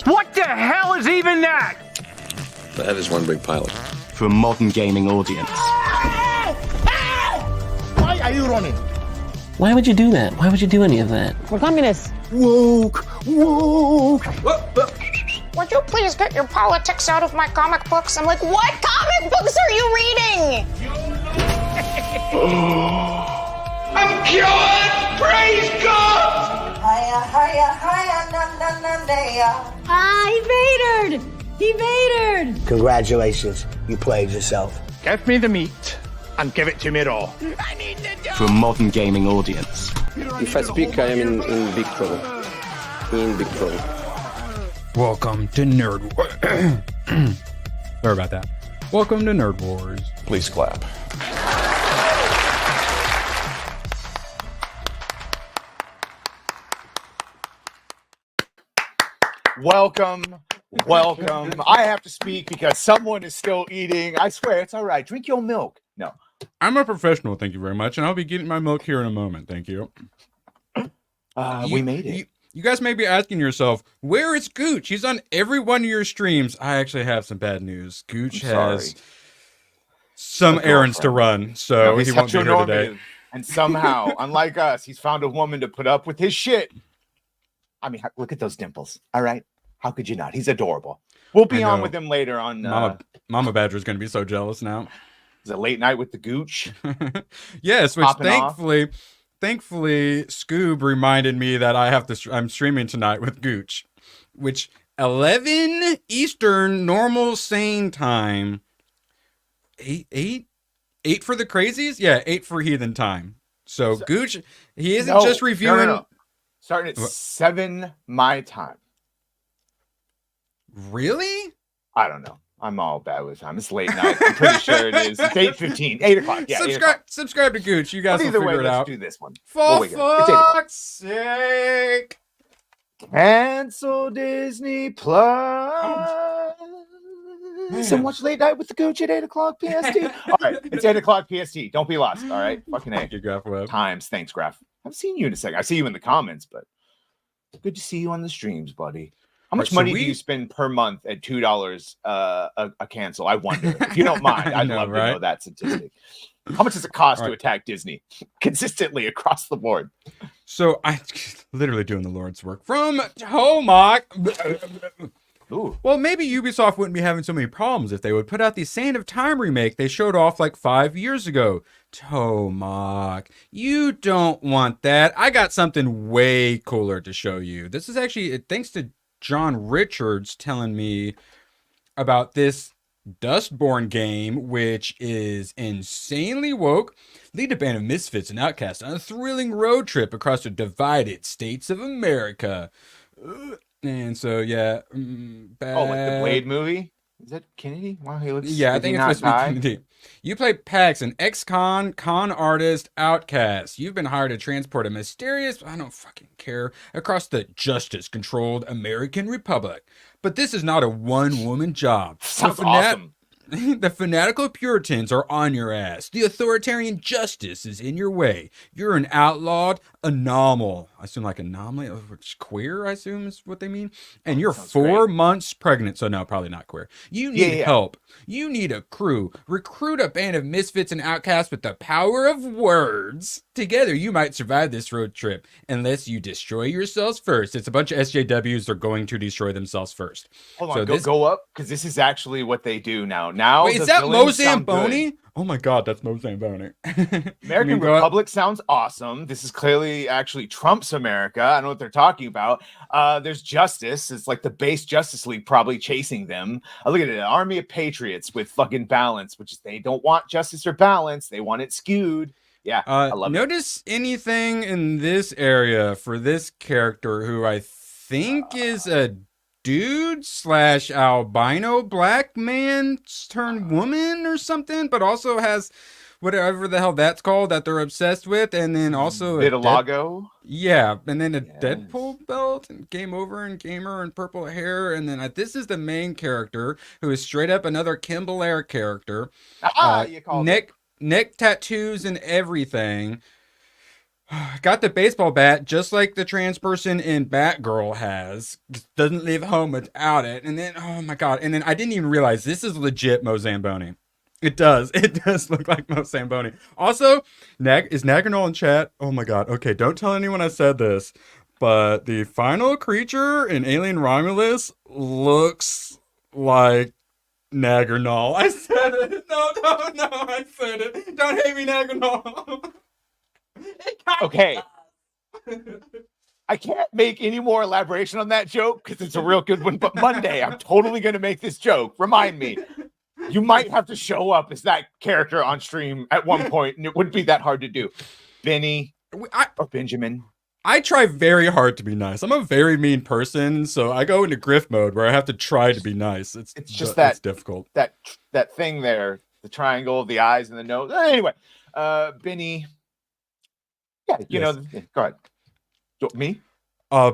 What the hell is even that? That is one big pilot. For a modern gaming audience. Why are you running? Why would you do that? Why would you do any of that? We're communists. Woke. Would you please get your politics out of my comic books? I'm like, what comic books are you reading? I'm cured! Praise God! Hiya, hiya, hiya, na na na na. Ah, he vatored! He vatored! Congratulations, you played yourself. Give me the meat and give it to me raw. I need the For a modern gaming audience. If I speak, I am in big trouble. In big trouble. Welcome to Nerd Wars. Sorry about that. Welcome to Nerd Wars. Please clap. Welcome. I have to speak because someone is still eating. I swear, it's all right. Drink your milk. No. I'm a professional, thank you very much, and I'll be getting my milk here in a moment. Thank you. We made it. You guys may be asking yourself, where is Gooch? He's on every one of your streams. I actually have some bad news. Gooch has some errands to run, so he won't be here today. And somehow, unlike us, he's found a woman to put up with his shit. I mean, look at those dimples. All right. How could you not? He's adorable. We'll be on with him later on. Mama Badger is going to be so jealous now. It's a late night with the Gooch. Yes, which thankfully, Scoob reminded me that I'm streaming tonight with Gooch, which 11 Eastern normal sane time. 8 for the crazies? Yeah, 8 for heathen time. So Gooch, he isn't just reviewing. No. Starting at 7 my time. Really? I don't know. I'm all bad with time. It's late night. I'm pretty sure it is. It's 8:15. 8 o'clock. Yeah. Subscribe to Gooch. You guys will figure it out. Let's do this one. For fuck's sake. Cancel Disney Plus. And watch Late Night with the Gooch at 8 o'clock PST. All right. It's 8 o'clock PST. Don't be lost. All right. Fucking A. Thank you, Graph Web. Times. Thanks, Graph. I haven't seen you in a second. I see you in the comments, but good to see you on the streams, buddy. How much money do you spend per month at $2 a cancel? I wonder. If you don't mind, I'd love to know that statistic. How much does it cost to attack Disney consistently across the board? So I'm literally doing the Lord's work from Tomac. Ooh. Well, maybe Ubisoft wouldn't be having so many problems if they would put out the Sand of Time remake they showed off like 5 years ago. Tomac, you don't want that. I got something way cooler to show you. This is actually thanks to John Richards telling me about this Dustborn game, which is insanely woke. Lead a band of misfits and outcasts on a thrilling road trip across the divided states of America. And so, yeah. Oh, like the Blade movie? Is that Kennedy? Wow, he looks. Yeah, I think it's supposed to be Kennedy. You play Pax, an ex-con, con artist, outcast. You've been hired to transport a mysterious, I don't fucking care, across the justice-controlled American Republic. But this is not a one-woman job. Sounds awesome. The fanatical Puritans are on your ass. The authoritarian justice is in your way. You're an outlawed anomaly. I assume like anomaly, which queer, I assume is what they mean. And you're 4 months pregnant, so no, probably not queer. You need help. You need a crew. Recruit a band of misfits and outcasts with the power of words. Together, you might survive this road trip, unless you destroy yourselves first. It's a bunch of SJWs that are going to destroy themselves first. Hold on, go up, because this is actually what they do now. Wait, is that Mo Zamboni? Oh my god, that's Mo Zamboni. American Republic sounds awesome. This is clearly actually Trump's America. I don't know what they're talking about. There's justice. It's like the base Justice League probably chasing them. Look at it, an army of patriots with fucking balance, which is they don't want justice or balance. They want it skewed. Yeah, I love it. Notice anything in this area for this character who I think is a dude / albino black man turned woman or something, but also has whatever the hell that's called that they're obsessed with, and then also vitiligo. Yeah, and then a Deadpool belt and game over and gamer and purple hair, and then this is the main character who is straight up another Kim Belair character. You called neck tattoos and everything. Got the baseball bat just like the trans person in Batgirl has. Just doesn't leave home without it. And then, oh my God. And then I didn't even realize this is legit Mo Zamboni. It does. It does look like Mo Zamboni. Also, is Naganol in chat? Oh my God. Okay, don't tell anyone I said this. But the final creature in Alien Romulus looks like Naganol. I said it. No, I said it. Don't hate me, Naganol. Okay. I can't make any more elaboration on that joke because it's a real good one. But Monday, I'm totally going to make this joke. Remind me. You might have to show up as that character on stream at one point, and it wouldn't be that hard to do. Benny or Benjamin. I try very hard to be nice. I'm a very mean person, so I go into grift mode where I have to try to be nice. It's just that it's difficult. That thing there, the triangle, the eyes, and the nose. Anyway, Benny. Yeah, you know. Go ahead. Me?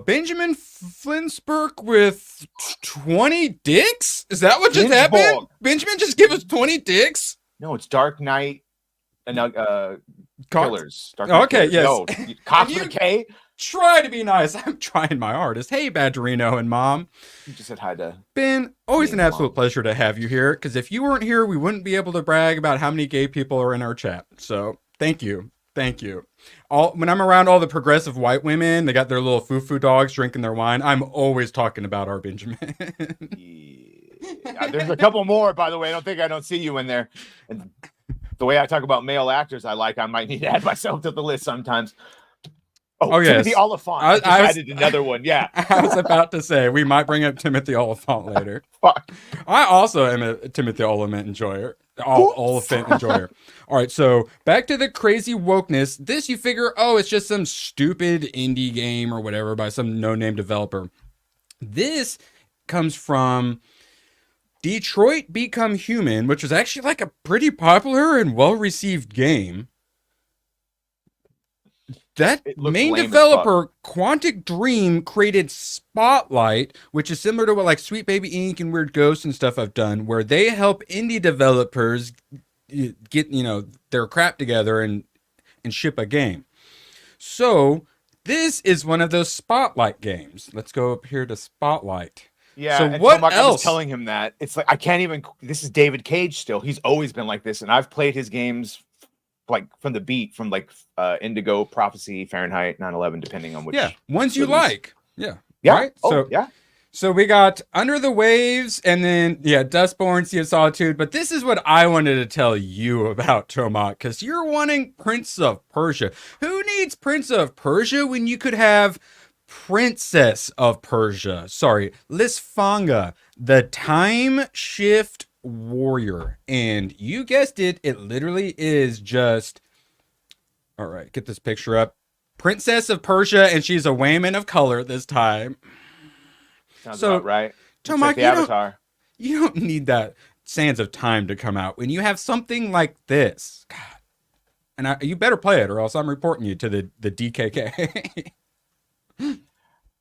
Benjamin Flinsburg with 20 dicks? Is that what just happened? Benjamin just give us 20 dicks? No, it's Dark Knight and Killers. Dark Knight Killers. Yes. No, Cops with a K. Try to be nice. I'm trying my hardest. Hey, Badgerino and Mom. You just said hi to Ben. Always an absolute pleasure to have you here, because if you weren't here, we wouldn't be able to brag about how many gay people are in our chat. So, thank you. Thank you. When I'm around all the progressive white women, they got their little foo-foo dogs drinking their wine. I'm always talking about our Benjamin. Yeah, there's a couple more, by the way. I don't see you in there. And the way I talk about male actors I might need to add myself to the list sometimes. Oh yes. Timothy Oliphant. I just added another one. Yeah. I was about to say, we might bring up Timothy Oliphant later. Fuck. I also am a Timothy Oliphant enjoyer. Oliphant enjoyer. All right, so back to the crazy wokeness. This you figure, it's just some stupid indie game or whatever by some no-name developer. This comes from Detroit Become Human, which was actually like a pretty popular and well-received game. That main developer, Quantic Dream, created Spotlight, which is similar to what like Sweet Baby Inc. and Weird Ghosts and stuff I've done, where they help indie developers get, their crap together and ship a game. So this is one of those Spotlight games. Let's go up here to Spotlight. Yeah. So what else? I was telling him that it's like I can't even. This is David Cage still. He's always been like this, and I've played his games like from the beat, from like Indigo, Prophecy, Fahrenheit 9/11, depending on which. Yeah, ones you like. Yeah. Right? So we got Under the Waves, and then Dustborn, Sea of Solitude. But this is what I wanted to tell you about, Tomak, because you're wanting Prince of Persia. Who needs Prince of Persia when you could have Princess of Persia? Sorry, Lisfanga, the Time Shift Warrior. And you guessed it, it literally is just, all right, get this picture up. Princess of Persia, and she's a woman of color this time. Sounds about right. Tomak, the Avatar. You don't need that Sands of Time to come out when you have something like this. God. And you better play it, or else I'm reporting you to the DKK.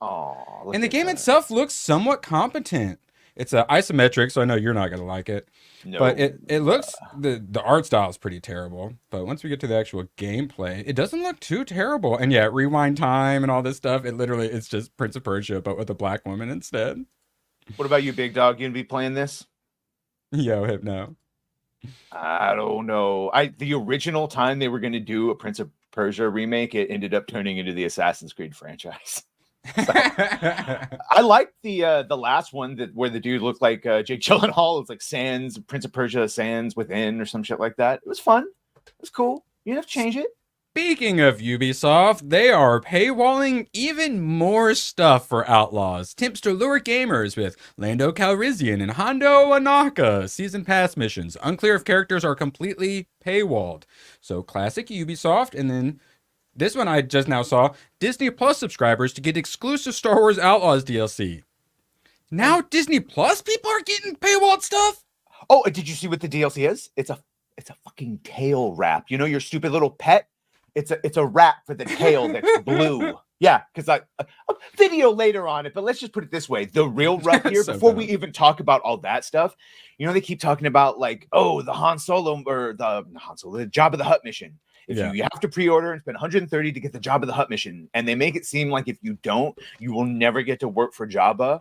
Oh, and the game itself looks somewhat competent. It's isometric, so I know you're not going to like it. No. But it looks, the art style is pretty terrible. But once we get to the actual gameplay, it doesn't look too terrible. And yeah, rewind time and all this stuff, it's just Prince of Persia, but with a black woman instead. What about you, Big Dog? You going to be playing this? Yo, Hypno. I don't know. The original time they were going to do a Prince of Persia remake, it ended up turning into the Assassin's Creed franchise. So, I liked the last one where the dude looked like Jake Gyllenhaal. It's like Sands, Prince of Persia, Sands Within, or some shit like that. It was fun. It was cool. You didn't have to change it. Speaking of Ubisoft, they are paywalling even more stuff for Outlaws. Tips to lure gamers with Lando Calrissian and Hondo Anaka season pass missions. Unclear if characters are completely paywalled. So classic Ubisoft, and then this one I just now saw, Disney Plus subscribers to get exclusive Star Wars Outlaws DLC. Now Disney Plus people are getting paywalled stuff? Oh, did you see what the DLC is? It's a fucking tail wrap. You know your stupid little pet? It's a wrap for the tail that's blue. Yeah, because a video later on it, but let's just put it this way. The real rub here, before we even talk about all that stuff, they keep talking about like, the Han Solo or the Jabba the Hutt mission. If you have to pre-order and spend 130 to get the Jabba the Hutt mission, and they make it seem like if you don't, you will never get to work for Jabba.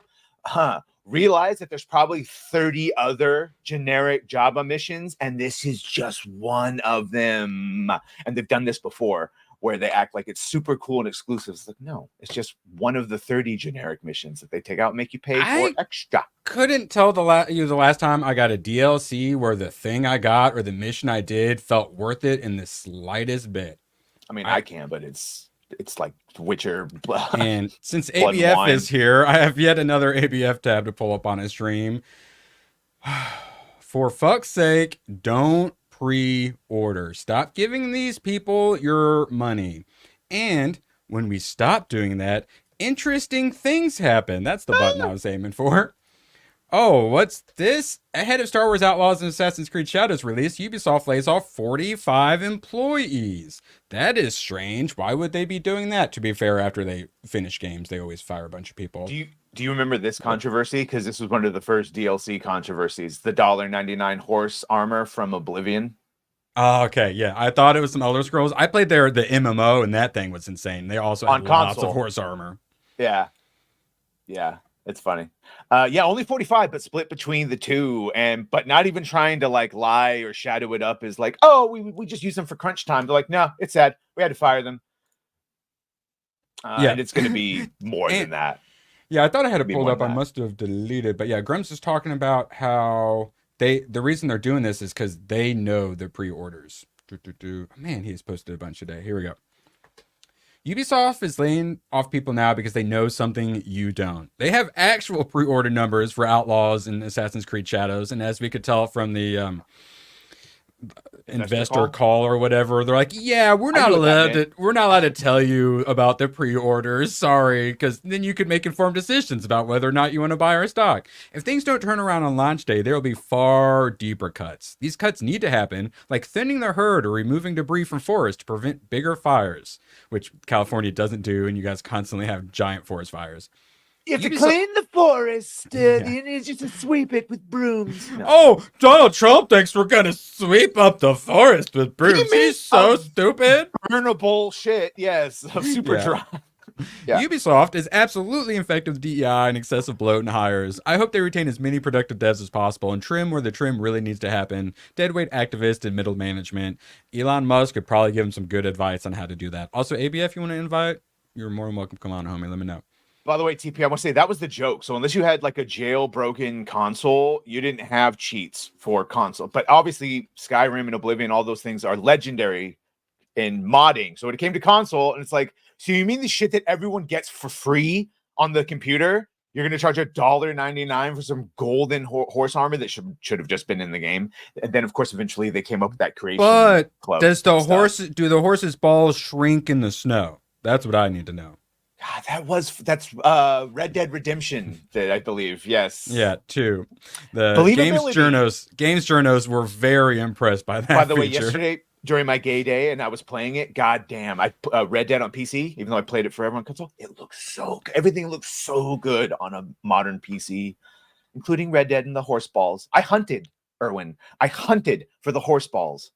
Realize that there's probably 30 other generic Jabba missions, and this is just one of them. And they've done this before, where they act like it's super cool and exclusive. It's like, no, it's just one of the 30 generic missions that they take out and make you pay for extra. Couldn't tell the last time I got a DLC where the thing I got or the mission I did felt worth it in the slightest bit. I mean, I can, but it's like Witcher. And since ABF is here, I have yet another ABF tab to pull up on a stream. For fuck's sake, don't pre-order. Stop giving these people your money. And when we stop doing that, interesting things happen. That's the button I was aiming for. Oh, what's this? Ahead of Star Wars Outlaws and Assassin's Creed Shadows release, Ubisoft lays off 45 employees. That is strange. Why would they be doing that? To be fair, after they finish games, they always fire a bunch of people. Do you remember this controversy? Because this was one of the first DLC controversies. The $1.99 horse armor from Oblivion. Oh, okay. Yeah, I thought it was some Elder Scrolls. I played the MMO, and that thing was insane. They also had lots of horse armor. Yeah. It's funny. Only 45, but split between the two, but not even trying to like lie or shadow it up as like, oh, we just use them for crunch time. They're like, no, it's sad. We had to fire them. And it's going to be more than that. Yeah, I thought I had it pulled up. I must have deleted. But yeah, Grumps is talking about how the reason they're doing this is because they know the pre-orders. Man, he's posted a bunch today. Here we go. Ubisoft is laying off people now because they know something you don't. They have actual pre-order numbers for Outlaws and Assassin's Creed Shadows, and as we could tell from the investor call or whatever, they're like, yeah, we're not allowed to tell you about the pre-orders. Sorry, because then you could make informed decisions about whether or not you want to buy our stock. If things don't turn around on launch day, there will be far deeper cuts. These cuts need to happen, like thinning the herd or removing debris from forests to prevent bigger fires, which California doesn't do, and you guys constantly have giant forest fires. You have to clean the forest. You need just to sweep it with brooms. No. Oh, Donald Trump thinks we're going to sweep up the forest with brooms. He's so stupid. Burnable shit, yes. Super dry. Yeah. Ubisoft is absolutely infected with DEI and excessive bloat and hires. I hope they retain as many productive devs as possible and trim where the trim really needs to happen. Deadweight activists and middle management. Elon Musk could probably give him some good advice on how to do that. Also, ABF, you want to invite? You're more than welcome. Come on, homie. Let me know. By the way, TP, I want to say that was the joke. So unless you had like a jailbroken console, you didn't have cheats for console. But obviously, Skyrim and Oblivion, all those things are legendary in modding. So when it came to console, and it's like, so you mean the shit that everyone gets for free on the computer? You're going to charge $1.99 for some golden horse armor that should have just been in the game. And then, of course, eventually they came up with that creation. But does the horse's balls shrink in the snow? That's what I need to know. God, that's Red Dead Redemption, I believe. Yes. Yeah, 2. The Games Journos were very impressed by that. By the way, yesterday during my gay day, and I was playing it. God damn, I Red Dead on PC, even though I played it forever on console. It looks so good. Everything looks so good on a modern PC, including Red Dead and the horse balls. I hunted, Erwin. I hunted for the horse balls.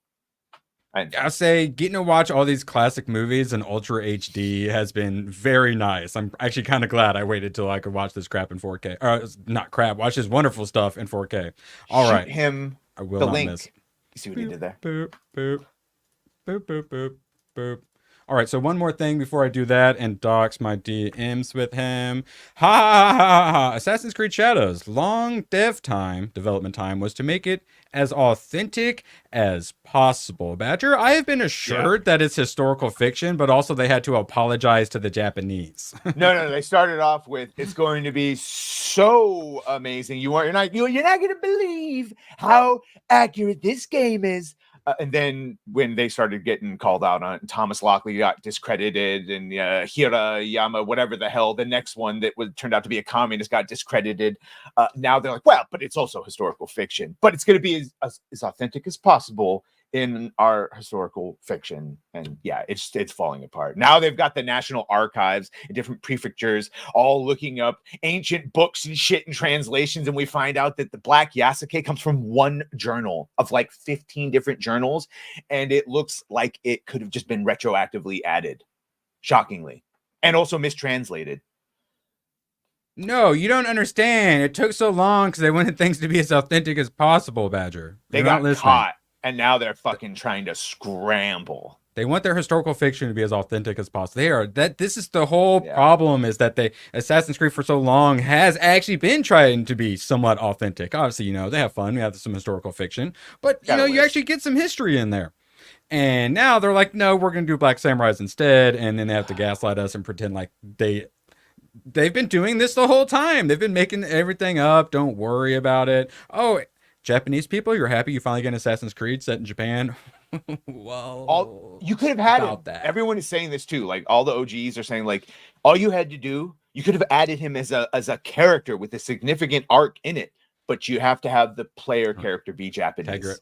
I'll say getting to watch all these classic movies in Ultra HD has been very nice. I'm actually kind of glad I waited till I could watch this crap in 4K. Not crap, watch this wonderful stuff in 4K. All right. Shoot him I will the not link. miss. You see what he did there? Boop, boop, boop, boop, boop, boop. All right, so one more thing before I do that and dox my DMs with him. Ha ha ha ha! Assassin's Creed Shadows. Long development time was to make it as authentic as possible. Badger, I have been assured that it's historical fiction, but also they had to apologize to the Japanese. No. They started off with it's going to be so amazing. You're not going to believe how accurate this game is. And then when they started getting called out on it, Thomas Lockley got discredited, and Hirayama, whatever the hell, the next one that turned out to be a communist got discredited. Now they're like, well, but it's also historical fiction, but it's going to be as authentic as possible in our historical fiction. And yeah, it's falling apart. Now they've got the National Archives in different prefectures all looking up ancient books and shit and translations, and we find out that the Black Yasuke comes from one journal of like 15 different journals, and it looks like it could have just been retroactively added, shockingly, and also mistranslated. No, you don't understand. It took so long because they wanted things to be as authentic as possible, Badger. They got caught, and now they're fucking trying to scramble. They want their historical fiction to be as authentic as possible. This is the whole problem, is that Assassin's Creed for so long has actually been trying to be somewhat authentic. Obviously, they have fun. We have some historical fiction, but you actually get some history in there. And now they're like, no, we're going to do Black Samurais instead. And then they have to gaslight us and pretend like they've been doing this the whole time. They've been making everything up. Don't worry about it. Oh, Japanese people, you're happy you finally get an Assassin's Creed set in Japan? Well, you could have had it. That. Everyone is saying this too. Like all the OGs are saying, like all you had to do, you could have added him as a character with a significant arc in it, but you have to have the player character be Japanese.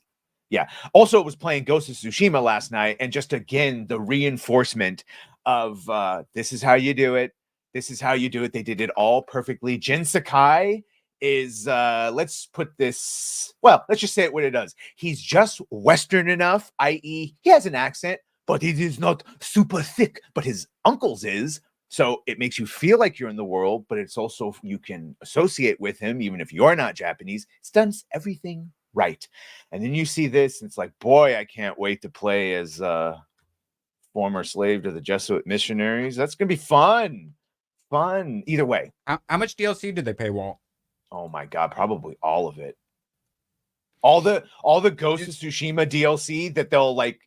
Yeah. Also, was playing Ghost of Tsushima last night, and just again the reinforcement of this is how you do it. This is how you do it. They did it all perfectly. Jin Sakai is let's just say it what it does. He's just Western enough, i.e. he has an accent, but it is not super thick, but his uncle's is. So it makes you feel like you're in the world, but it's also, you can associate with him even if you're not Japanese. It's done everything right. And then you see this, and it's like, boy, I can't wait to play as former slave to the Jesuit missionaries. That's gonna be fun. Either way. How much DLC did they pay, Walt? Oh my god, probably all of it. All the Ghost of Tsushima DLC that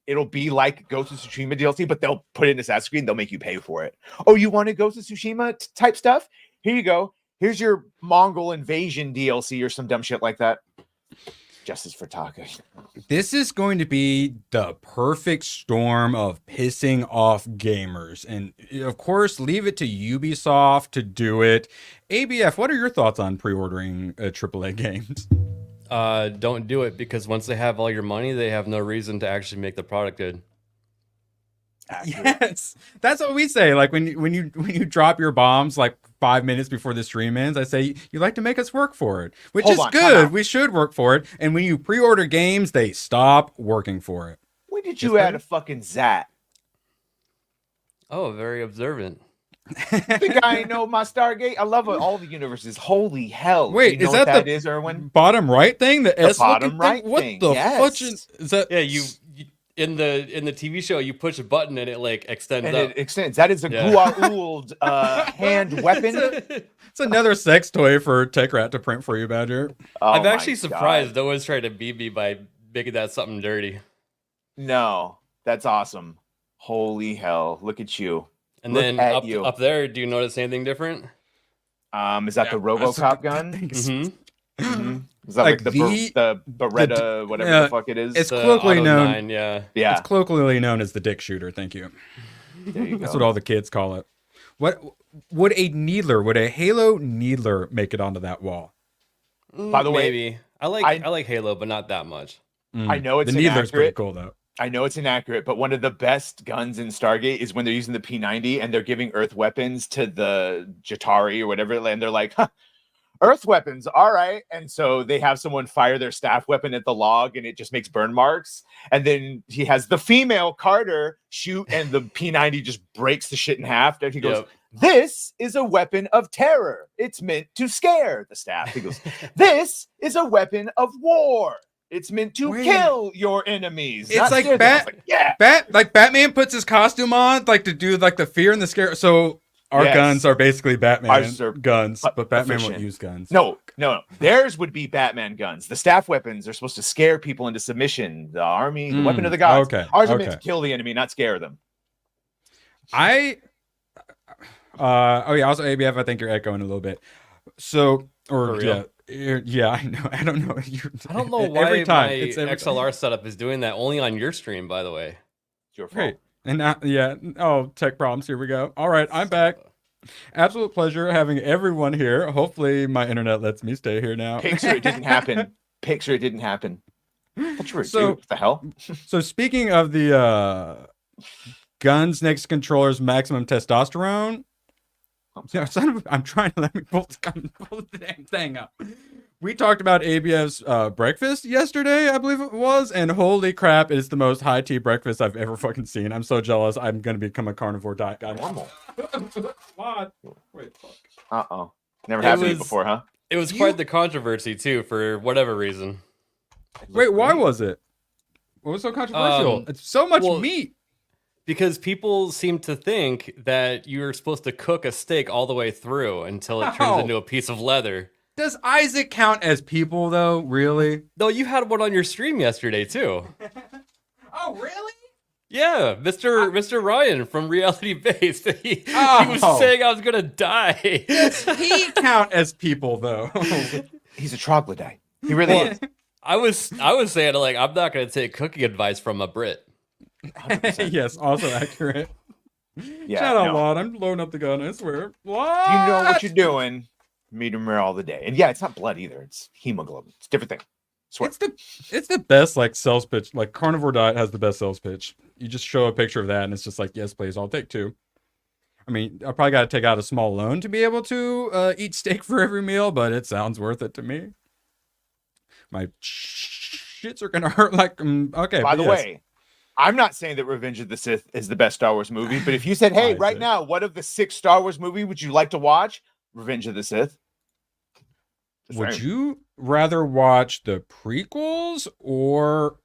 it'll be like Ghost of Tsushima DLC, but they'll put it in Assassin's Creed and they'll make you pay for it. Oh, you wanted Ghost of Tsushima type stuff? Here you go. Here's your Mongol invasion DLC or some dumb shit like that. Justice for Taka. This is going to be the perfect storm of pissing off gamers. And of course, leave it to Ubisoft to do it. ABF, what are your thoughts on pre-ordering AAA games? Don't do it, because once they have all your money, they have no reason to actually make the product good. Yes, that's what we say. Like when you drop your bombs like 5 minutes before the stream ends, I say you like to make us work for it, which is good. We should work for it. And when you pre-order games, they stop working for it. When did you add a fucking Zat? Oh, very observant. Think I know my Stargate? I love all the universes. Holy hell! Wait, you know is that is, Erwin? Bottom right thing? The S bottom right thing? What the fuck is that? Yeah, you in the TV show, you push a button and it like extends and up. It extends. That is a Gua'uld hand weapon. It's another sex toy for Tech Rat to print for you, Badger. I'm actually surprised no one's trying to beat me by making that something dirty. No, that's awesome. Holy hell! Look at you. And then up there, do you notice anything different? Is that the RoboCop gun? Mm-hmm. Is that like the Beretta, whatever the fuck it is? It's colloquially known. 9, yeah. It's colloquially known as the dick shooter. Thank you. There you go. That's what all the kids call it. What would a Halo needler make it onto that wall? By the way, maybe I like Halo, but not that much. I know it's the needler's pretty cool though. I know it's inaccurate, but one of the best guns in Stargate is when they're using the P90 and they're giving Earth weapons to the Jatari or whatever, and they're like, huh, Earth weapons, all right. And so they have someone fire their staff weapon at the log and it just makes burn marks. And then he has the female Carter shoot and the P90 just breaks the shit in half. And he goes, this is a weapon of terror. It's meant to scare the staff. He goes, this is a weapon of war. It's meant to kill your enemies. It's like Batman puts his costume on like to do like the fear and the scare. So our guns are basically Batman guns, but Batman won't use guns. No. Theirs would be Batman guns. The staff weapons are supposed to scare people into submission. The army, the weapon of the gods. Okay. Ours are meant to kill the enemy, not scare them. Also ABF, I think you're echoing a little bit. So, yeah, I know. I don't know. I don't know why every time my XLR setup is doing that only on your stream, by the way. It's your fault. And now, tech problems. Here we go. All right, I'm back. Absolute pleasure having everyone here. Hopefully my internet lets me stay here now. Picture it didn't happen. What you were So- what the hell? So speaking of the guns next to controllers, maximum testosterone. Yeah, I'm trying to let me pull the damn thing up. We talked about ABF's breakfast yesterday, I believe it was, and holy crap, it's the most high tea breakfast I've ever fucking seen. I'm so jealous. I'm gonna become a carnivore diet guy. Normal. What? Wait, fuck. Uh-oh. Never happened to you before, huh? It was quite the controversy too, for whatever reason. Wait, why was it? What was so controversial? It's so much meat. Because people seem to think that you're supposed to cook a steak all the way through until it turns into a piece of leather. Does Isaac count as people, though? Really? No, you had one on your stream yesterday, too. Oh, really? Yeah, Mr. Ryan from Reality Based. He was saying I was going to die. Does he count as people, though? He's a troglodyte. He really is. I was saying, like, I'm not going to take cooking advice from a Brit. Yes, also accurate. Yeah, Shout out, no. Lord. I'm loading up the gun, I swear. What? You know what you're doing. Medium rare all the day. And yeah, it's not blood either. It's hemoglobin. It's a different thing. Swear. It's the best, like, sales pitch. Like, Carnivore Diet has the best sales pitch. You just show a picture of that, and it's just like, yes, please, I'll take two. I mean, I probably got to take out a small loan to be able to eat steak for every meal, but it sounds worth it to me. My shits are going to hurt like, okay. By the way, I'm not saying that Revenge of the Sith is the best Star Wars movie, but if you said, hey, right now, what of the 6 Star Wars movie would you like to watch? Revenge of the Sith. Would you rather watch the prequels or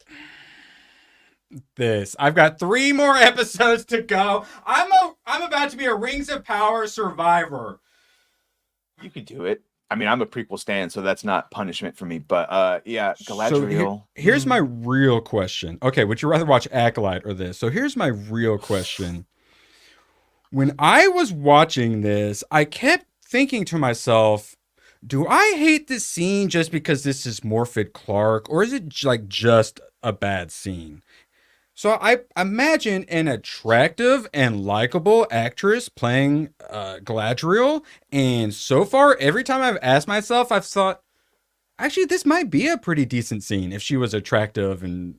this? I've got 3 more episodes to go. I'm about to be a Rings of Power survivor. You could do it. I mean, I'm a prequel stan, so that's not punishment for me. But yeah, Galadriel. So here's my real question. Okay, would you rather watch Acolyte or this? So here's my real question. When I was watching this, I kept thinking to myself, do I hate this scene just because this is Morfydd Clark, or is it like just a bad scene? So I imagine an attractive and likable actress playing Galadriel, and so far, every time I've asked myself, I've thought, actually, this might be a pretty decent scene if she was attractive and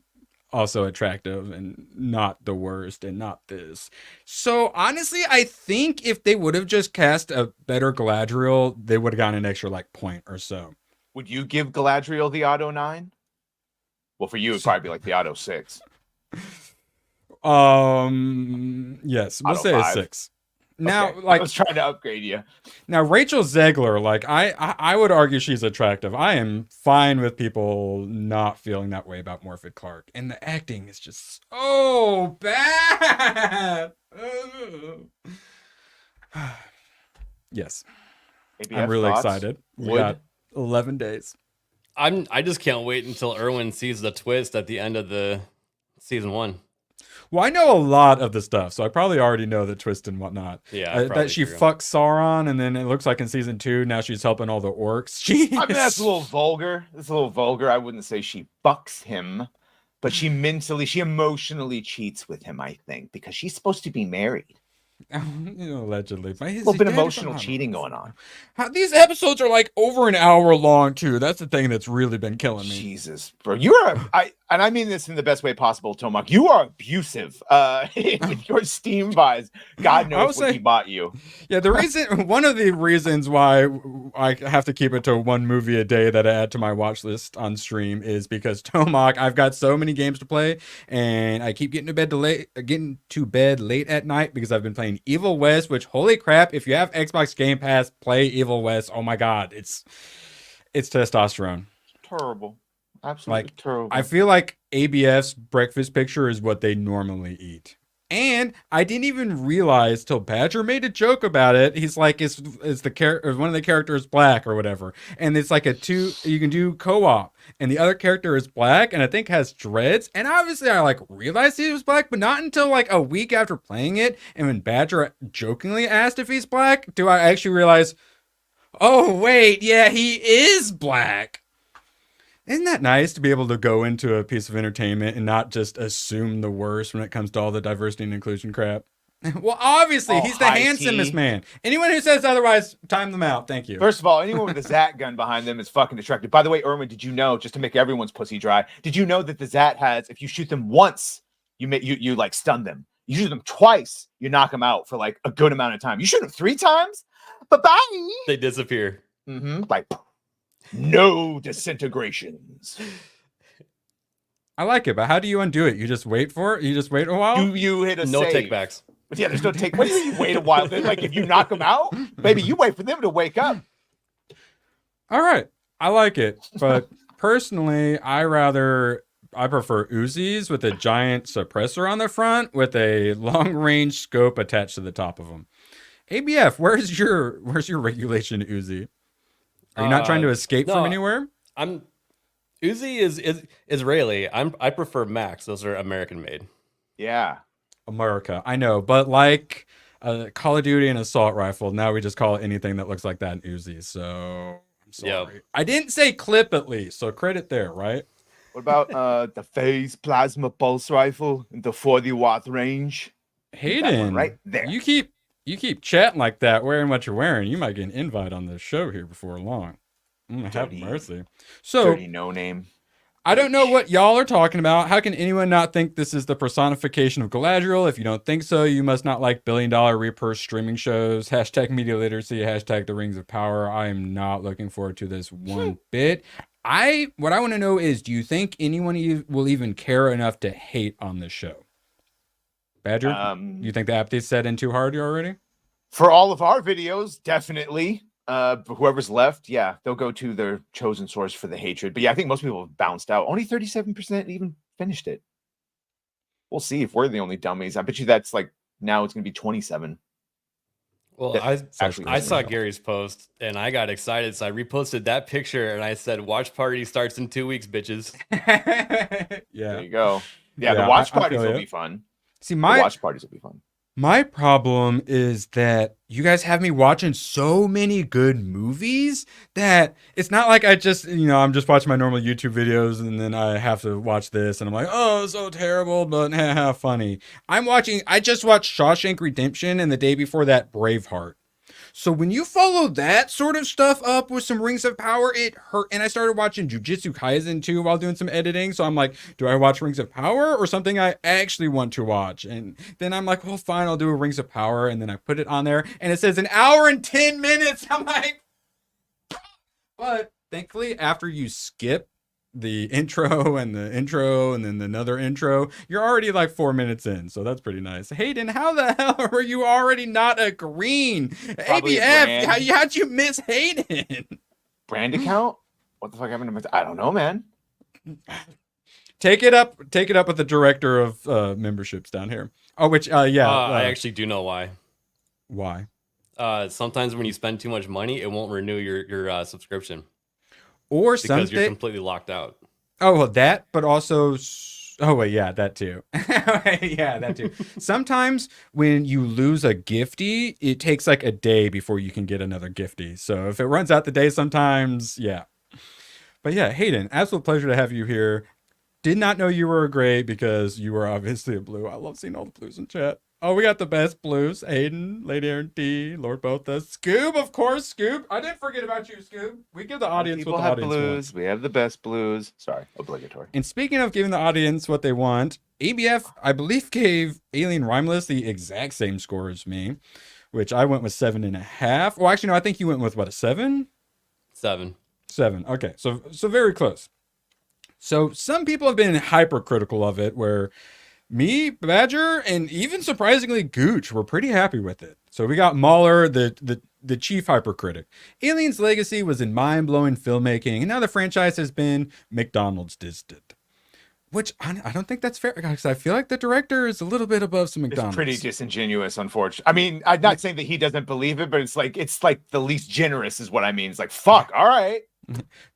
also attractive and not the worst and not this. So honestly, I think if they would have just cast a better Galadriel, they would have gotten an extra like point or so. Would you give Galadriel the Auto 9? Well, for you, it'd probably be like the Auto 6. Yes, we'll Auto say 5. a 6. Now, Okay. like, I was trying to upgrade you. Now Rachel Zegler, like I would argue she's attractive. I am fine with people not feeling that way about Morfydd Clark, and the acting is just so bad. Yes, ABF I'm really thoughts? excited. We Would? got 11 days. I just can't wait until Erwin sees the twist at the end of the season 1. Well, I know a lot of the stuff, so I probably already know the twist and whatnot. Yeah, that she fucks Sauron, and then it looks like in season 2 now she's helping all the orcs. Jeez. I mean, that's a little vulgar. That's a little vulgar. I wouldn't say she fucks him, but she emotionally cheats with him, I think, because she's supposed to be married. Allegedly. A little bit of emotional cheating going on. These episodes are like over an hour long, too. That's the thing that's really been killing me. Jesus, bro. And I mean this in the best way possible, Tomak. You are abusive with your Steam buys. God knows what he bought you. Yeah, one of the reasons why I have to keep it to 1 movie a day that I add to my watch list on stream is because Tomak, I've got so many games to play, and I keep getting to bed late at night because I've been playing Evil West, which, holy crap, if you have Xbox Game Pass, play Evil West. Oh my god, it's testosterone. Terrible. Absolutely terrible. I feel like ABF's breakfast picture is what they normally eat. And I didn't even realize till Badger made a joke about it. He's like, is one of the characters black or whatever? And it's like you can do co-op, and the other character is black, and I think has dreads. And obviously, I like realized he was black, but not until like a week after playing it. And when Badger jokingly asked if he's black, do I actually realize, oh wait, yeah, he is black. Isn't that nice to be able to go into a piece of entertainment and not just assume the worst when it comes to all the diversity and inclusion crap? Well, obviously, Oh, he's the high handsomest T. man. Anyone who says otherwise, time them out. Thank you. First of all, anyone with a Zat gun behind them is fucking attractive. By the way, Erwin, did you know, just to make everyone's pussy dry, did you know that the Zat has, if you shoot them once, you like stun them. You shoot them twice, you knock them out for like a good amount of time. You shoot them 3 times, bye-bye. They disappear. Like, no disintegrations. I like it, but how do you undo it? You just wait for it? You just wait a while? You hit a No save. takebacks. Yeah, there's no take. What do you mean you wait a while? Then, like, if you knock them out, maybe you wait for them to wake up. All right. I like it. But personally, I prefer Uzis with a giant suppressor on the front with a long-range scope attached to the top of them. ABF, where's your regulation Uzi? Are you not trying to escape from anywhere? Uzi is Israeli. I prefer Max. Those are American made. Yeah. America. I know, but like Call of Duty and assault rifle, now we just call it anything that looks like that an Uzi. So I'm sorry. Yep. I didn't say clip at least, so credit there, right? What about the phase plasma pulse rifle in the 40-watt range? Hayden, right there. You keep chatting like that, wearing what you're wearing. You might get an invite on the show here before long. Have mercy. So dirty no name. I don't know what y'all are talking about. How can anyone not think this is the personification of Galadriel? If you don't think so, you must not like billion-dollar repurse streaming shows. Hashtag media literacy. Hashtag the Rings of Power. I am not looking forward to this one bit. What I want to know is, do you think anyone will even care enough to hate on this show? Badger, you think the apathy set in too hard already? For all of our videos, definitely. Whoever's left, yeah, they'll go to their chosen source for the hatred. But yeah, I think most people have bounced out. Only 37% even finished it. We'll see if we're the only dummies. I bet you that's like now it's going to be 27. Well, I saw Gary's post and I got excited, so I reposted that picture and I said, "Watch party starts in 2 weeks, bitches." Yeah, there you go. Yeah, the watch parties will be fun. See, the watch parties will be fun. My problem is that you guys have me watching so many good movies that it's not like I just, I'm just watching my normal YouTube videos and then I have to watch this and I'm like, oh, so terrible, but funny. I just watched Shawshank Redemption and the day before that, Braveheart. So when you follow that sort of stuff up with some Rings of Power, it hurt. And I started watching Jujutsu Kaisen too while doing some editing. So I'm like, do I watch Rings of Power or something I actually want to watch? And then I'm like, well, fine, I'll do a Rings of Power. And then I put it on there and it says 1 hour and 10 minutes. I'm like, but thankfully, after you skip the intro and then another intro, you're already like 4 minutes in, so that's pretty nice. Hayden, how the hell are you already not agreeing? ABF, how'd you miss Hayden? Brand account? What the fuck happened to my I don't know, man. Take it up with the director of memberships down here. Oh, which I actually do know why. Why? Sometimes when you spend too much money, it won't renew your subscription. Or because you're completely locked out. Oh, well, that, but also, oh, wait, yeah, that too. Yeah, that too. Sometimes when you lose a gifty, it takes like a day before you can get another gifty. So if it runs out the day sometimes, yeah. But yeah, Hayden, absolute pleasure to have you here. Did not know you were a gray because you were obviously a blue. I love seeing all the blues in chat. Oh, we got the best blues. Hayden, Lady Aaron D, Lord Botha, Scoob, of course, Scoob. I didn't forget about you, Scoob. We give the audience what the audience blues. wants. We have the best blues. Sorry, obligatory. And speaking of giving the audience what they want, ABF, I believe, gave Alien Rhymeless the exact same score as me, which I went with 7.5. Well, actually, no, I think you went with, what, a 7? 7. 7. Okay, so very close. So some people have been hypercritical of it, where me, Badger, and even surprisingly Gooch were pretty happy with it. So we got Mahler, the chief hypercritic. Alien's legacy was in mind-blowing filmmaking, and now the franchise has been McDonald's distant. Which I don't think that's fair, because I feel like the director is a little bit above some McDonald's. It's pretty disingenuous, unfortunately. I mean, I'm not saying that he doesn't believe it, but it's like the least generous is what I mean. It's like, fuck, all right.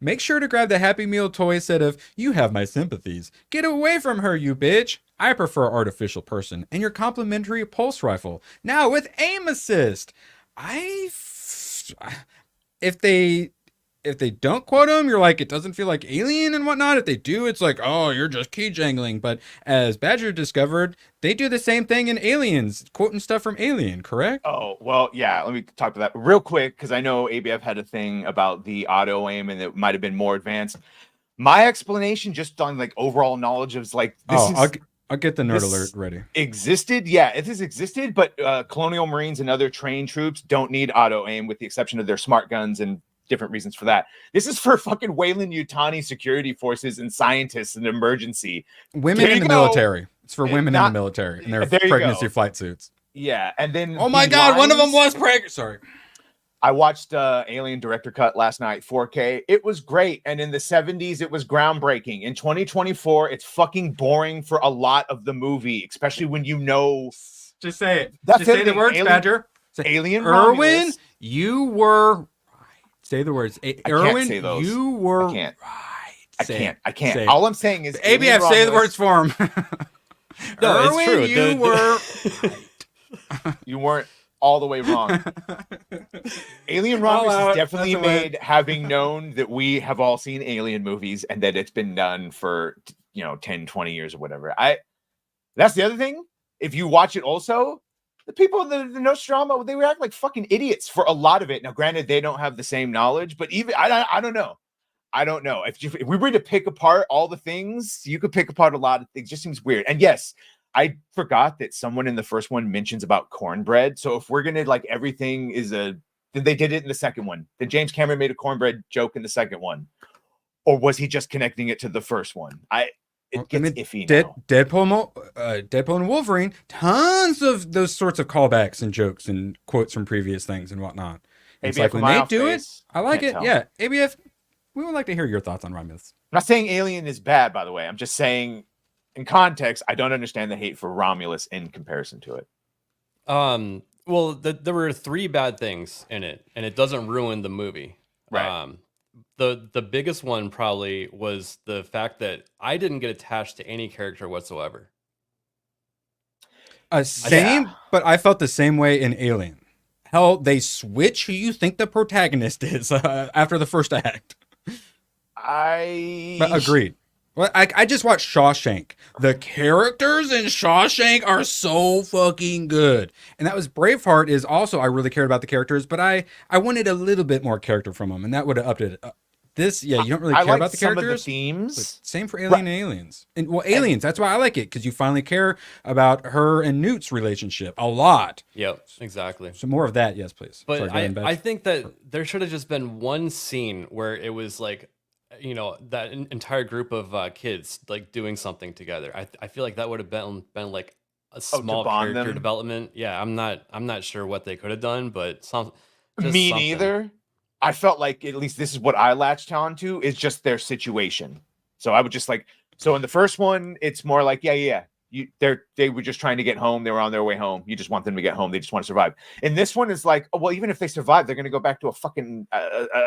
Make sure to grab the Happy Meal toy set of "You have my sympathies. Get away from her, you bitch. I prefer artificial person," and your complimentary pulse rifle. Now with aim assist. If they if they don't quote them, you're like, it doesn't feel like Alien and whatnot. If they do, it's like, oh, you're just key jangling. But as Badger discovered, they do the same thing in Aliens, quoting stuff from Alien, correct? Oh, well, yeah, let me talk about that real quick, because I know ABF had a thing about the auto aim and it might have been more advanced. My explanation, just on like overall knowledge, of like, I'll get the nerd alert ready. Existed, yeah, it has existed, but Colonial Marines and other trained troops don't need auto aim, with the exception of their smart guns and different reasons for that. This is for fucking Weyland-Yutani security forces and scientists in emergency. Women in the military. It's for women in the military and their pregnancy flight suits. Yeah, and then oh my god, one of them was pregnant. Sorry. I watched Alien Director Cut last night, 4K. It was great, and in the 70s, it was groundbreaking. In 2024, it's fucking boring for a lot of the movie, especially when you know. Just say it. That's just say the words, Badger. Alien Irwin, Romulus. you were. Say the words. Irwin, say those. you were. I can't. Right. I can't. All I'm saying is ABF, say the words for him. No, Irwin, it's true. You were. You weren't all the way wrong. Alien Romulus is definitely made having known that we have all seen Alien movies and that it's been done for 10, 20 years or whatever. That's the other thing. If you watch it also, the people in the Nostromo, they react like fucking idiots for a lot of it. Now, granted, they don't have the same knowledge, but even I don't know. I don't know. If we were to pick apart all the things, you could pick apart a lot of things. It just seems weird. And yes, I forgot that someone in the first one mentions about cornbread. So if we're gonna like everything is then they did it in the second one. Then James Cameron made a cornbread joke in the second one, or was he just connecting it to the first one? It gets iffy now. Deadpool and Wolverine, tons of those sorts of callbacks and jokes and quotes from previous things and whatnot. It's like when they do it, I like it. Yeah, ABF, we would like to hear your thoughts on Romulus. I'm not saying Alien is bad, by the way. I'm just saying, in context, I don't understand the hate for Romulus in comparison to it. Well, there were 3 bad things in it, and it doesn't ruin the movie. Right. The biggest one probably was the fact that I didn't get attached to any character whatsoever. Same, but I felt the same way in Alien. Hell, they switch who you think the protagonist is after the first act. But agreed. Well, I just watched Shawshank. The characters in Shawshank are so fucking good. And that was Braveheart is also, I really cared about the characters, but I wanted a little bit more character from them, and that would have upped it. This, you don't really care about the characters. Some of the themes. Same for Alien and Aliens. And Aliens, that's why I like it, because you finally care about her and Newt's relationship a lot. Yep, exactly. So more of that, yes, please. But I think that there should have just been one scene where it was like, that entire group of kids like doing something together. I feel like that would have been like a small character development. Yeah, I'm not sure what they could have done, but Me neither. I felt like at least this is what I latched on to is just their situation. So I would just like, so in the first one, it's more like, they were just trying to get home. They were on their way home. You just want them to get home. They just want to survive. And this one is like, well, even if they survive, they're going to go back to a fucking,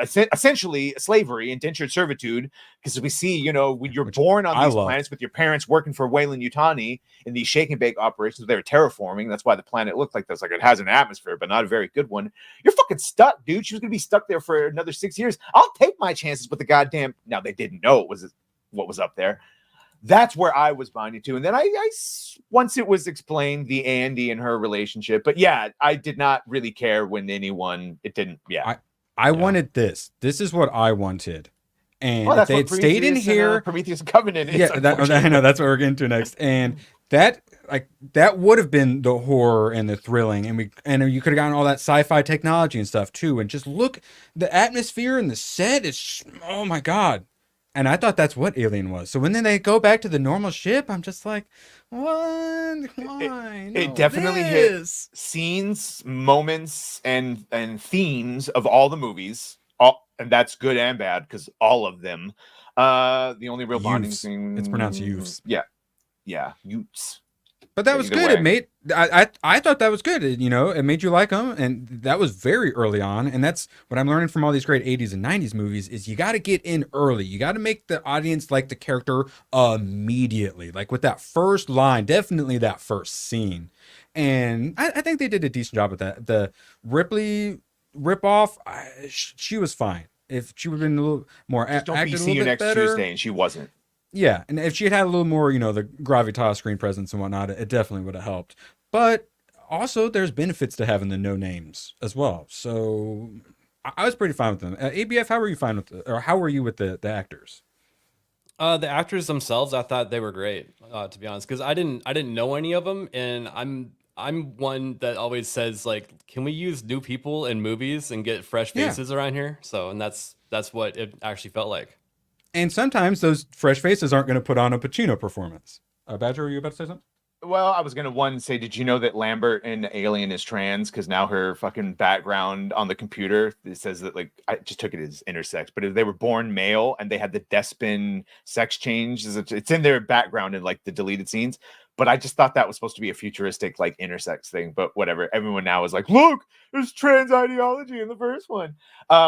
essentially slavery, indentured servitude. Because we see, when you're born on these planets with your parents working for Weyland-Yutani in these shake and bake operations, they were terraforming. That's why the planet looked like this. Like it has an atmosphere, but not a very good one. You're fucking stuck, dude. She was going to be stuck there for another 6 years. I'll take my chances with the goddamn. Now they didn't know what was up there. That's where I was binding to. And then I once it was explained, the Andy and her relationship. But yeah, I did not really care when it didn't. Yeah. I wanted this. This is what I wanted. And if they had stayed in here. Prometheus Covenant. I know that's what we're getting to next. And that would have been the horror and the thrilling. And you could have gotten all that sci-fi technology and stuff too. And just look, the atmosphere and the set is, oh my God. And I thought that's what Alien was. So when then they go back to the normal ship, I'm just like, what? Why? It definitely hits scenes, moments, and themes of all the movies. And that's good and bad because all of them. The only real bonding scene. It's pronounced youths. Yeah, youths. But that was good. It made I thought that was good. It made you like them, and that was very early on. And that's what I'm learning from all these great 80s and 90s movies is you got to get in early. You got to make the audience like the character immediately, like with that first line, definitely that first scene. And I think they did a decent job with that. The Ripley ripoff, she was fine. if she would have been a little more Just don't be acted a see you little bit next better. Tuesday, and she wasn't. Yeah, and if she had a little more, the gravitas, screen presence, and whatnot, it definitely would have helped. But also, there's benefits to having the no names as well. So I was pretty fine with them. ABF, how were you fine with, or how were you with the actors? The actors themselves, I thought they were great. To be honest, because I didn't know any of them, and I'm one that always says like, can we use new people in movies and get fresh faces around here? So, and that's what it actually felt like. And sometimes those fresh faces aren't going to put on a Pacino performance. Badger, were you about to say something? Well, I was gonna say, did you know that Lambert in Alien is trans? Because now her fucking background on the computer, it says that, like, I just took it as intersex, but if they were born male and they had the Despin sex change, it's in their background in like the deleted scenes. But I just thought that was supposed to be a futuristic like intersex thing. But whatever. Everyone now is like, look, there's trans ideology in the first one.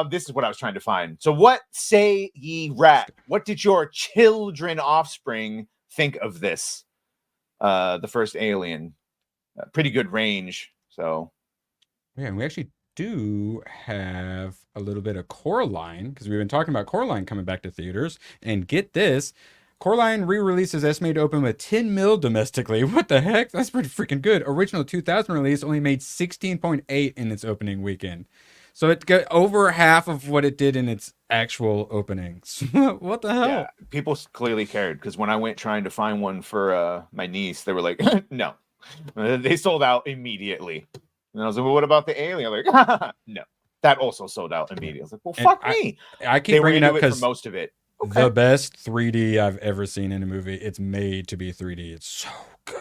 This is what I was trying to find. So what say ye rat? What did your children offspring think of this? The first Alien, pretty good range. So yeah, and we actually do have a little bit of Coraline, because we've been talking about Coraline coming back to theaters. And get this, Coraline re-release is estimated to open with 10 mil domestically. What the heck? That's pretty freaking good. Original 2000 release only made 16.8 in its opening weekend. So it got over half of what it did in its actual openings. What the hell? yeah, people clearly cared, because when I went trying to find one for my niece, they were like, no. They sold out immediately. And I was like, well, what about the Alien? I'm like, no. That also sold out immediately. I was like, well, fuck me. I keep they were bringing into up it for because most of it. Okay. the best 3D I've ever seen in a movie. It's made to be 3D. It's so good.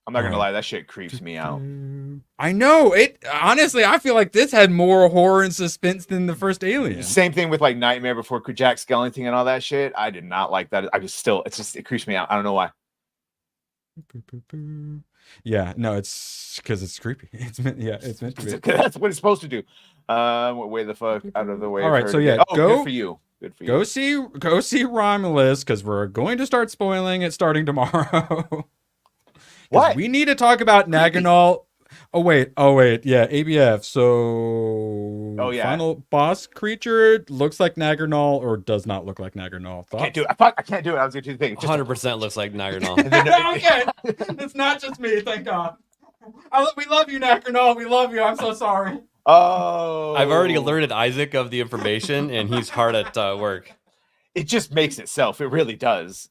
I'm not gonna lie, that shit creeps me out. I know it. Honestly, I feel like this had more horror and suspense than the first Alien. Same thing with like Nightmare Before Jack Skellington and all that shit. I did not like that. It creeps me out. I don't know why. Yeah, no, it's because it's creepy. It's meant to be. That's what it's supposed to do. Way the fuck out of the way. All right, so yeah, good for you. Good for you. Go see Romulus, because we're going to start spoiling it starting tomorrow. What? We need to talk about Naganol. Oh wait, yeah, ABF. So, final boss creature looks like Naganol or does not look like Naganol. Thoughts? Can't do it. I can't do it. I was going to do the thing. 100% looks like Naganol. Okay, it's not just me. Thank God. We love you, Naganol. We love you. I'm so sorry. Oh, I've already alerted Isaac of the information, and he's hard at work. It just makes itself. It really does.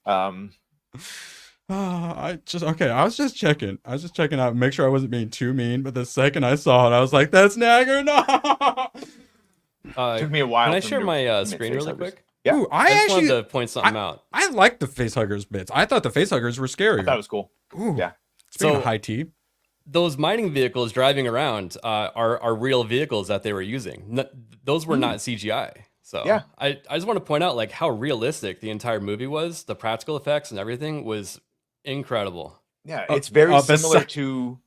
I was just checking out, make sure I wasn't being too mean. But the second I saw it, I was like, "That's Naganol." Took me a while. Can I share my screen really quick? Yeah. Ooh, I just wanted to point something out. I like the facehuggers bits. I thought the facehuggers were scary. I thought it was cool. Ooh. Yeah. Speaking of high tea, those mining vehicles driving around are real vehicles that they were using. Those were not CGI. So yeah, I just want to point out like how realistic the entire movie was. The practical effects and everything was incredible. Yeah, it's very similar to.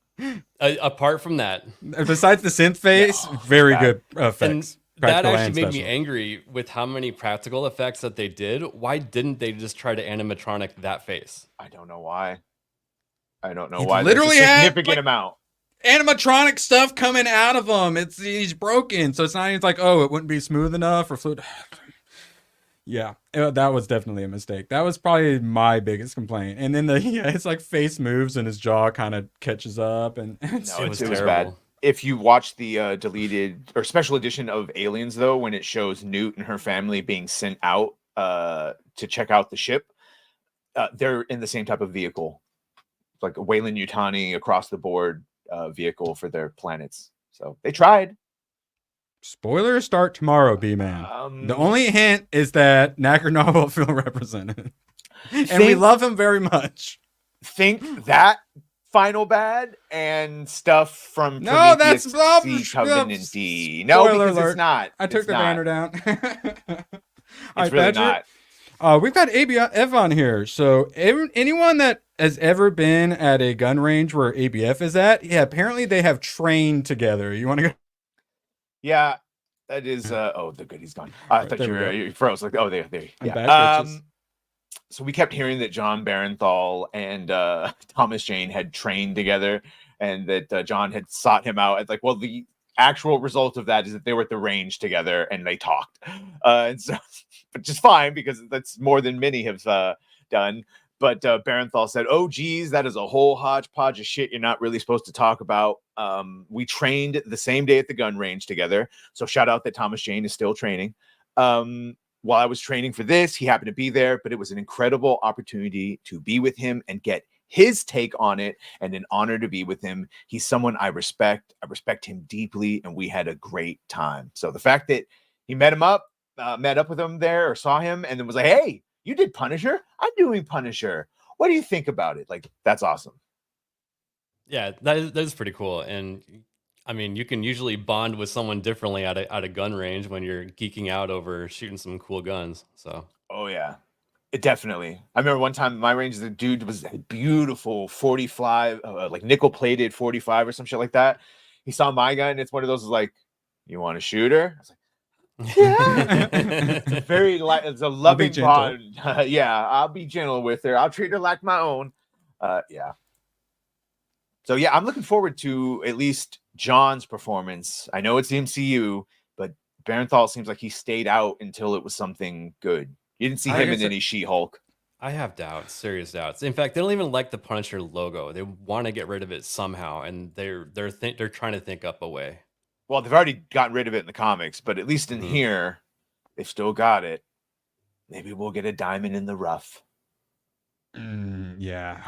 Apart from that, besides the synth face, very good effects. And that actually made me angry with how many practical effects that they did. Why didn't they just try to animatronic that face? I don't know why. Literally There's a significant amount. Animatronic stuff coming out of him. He's broken, so it's not even like, oh, it wouldn't be smooth enough or fluid. Yeah, that was definitely a mistake. That was probably my biggest complaint. And then it's like face moves and his jaw kind of catches up, and it was bad. If you watch the deleted or special edition of Aliens, though, when it shows Newt and her family being sent out to check out the ship, they're in the same type of vehicle. It's like a Weyland-Yutani across the board vehicle for their planets. So they tried. Spoilers start tomorrow, B-Man. The only hint is that Naganol will feel represented. And we love him very much. Think that final bad and stuff from Prometheus, that's Covenant D. No, because alert. It's not. I took the banner down. It's really not. We've got ABF on here. So anyone that has ever been at a gun range where ABF is at, apparently they have trained together. You want to go? Yeah, that is. The good, he's gone. I thought you froze. Like, oh, there. Yeah. So we kept hearing that John Barenthal and Thomas Jane had trained together, and that John had sought him out. It's like, well, the actual result of that is that they were at the range together and they talked. And so, but just fine because that's more than many have done. But Barenthal said, "Oh, geez, that is a whole hodgepodge of shit you're not really supposed to talk about. We trained the same day at the gun range together. So shout out that Thomas Jane is still training. While I was training for this, he happened to be there, but it was an incredible opportunity to be with him and get his take on it, and an honor to be with him. He's someone I respect. I respect him deeply, and we had a great time." So the fact that he met up with him there or saw him and then was like, "Hey, you did Punisher? I'm doing Punisher. What do you think about it?" Like, that's awesome. Yeah, that is pretty cool. And I mean, you can usually bond with someone differently at a gun range when you're geeking out over shooting some cool guns. So, Oh yeah, definitely. I remember one time at my range, the dude was a beautiful 45, like nickel plated 45 or some shit like that. He saw my gun. It's one of those like, "You want to shoot her?" I was like, "Yeah." It's a very light. It's a loving bond. Yeah, I'll be gentle with her. I'll treat her like my own. Yeah. So yeah, I'm looking forward to at least John's performance. I know it's the MCU, but Barenthal seems like he stayed out until it was something good. You didn't see him in any She-Hulk. I have doubts, serious doubts. In fact, they don't even like the Punisher logo. They want to get rid of it somehow, and they're trying to think up a way. Well, they've already gotten rid of it in the comics, but at least in here, they've still got it. Maybe we'll get a diamond in the rough. Yeah,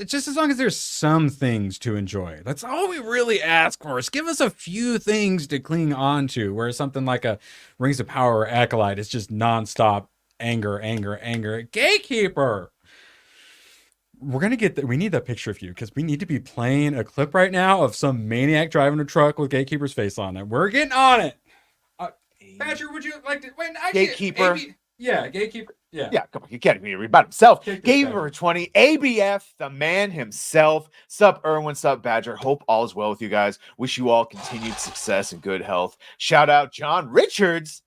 just as long as there's some things to enjoy. That's all we really ask for. Is give us a few things to cling on to, where something like a Rings of Power or Acolyte is just nonstop anger. Gatekeeper! We're gonna get that. We need that picture of you because we need to be playing a clip right now of some maniac driving a truck with Gatekeeper's face on it. We're getting on it. Badger, would you like to? Wait, Gatekeeper. Yeah, Gatekeeper. Yeah, come on, you can't even read about himself. Gatekeeper 20, ABF, the man himself. Sup, Erwin, sup, Badger. Hope all is well with you guys. Wish you all continued success and good health. Shout out John Richards,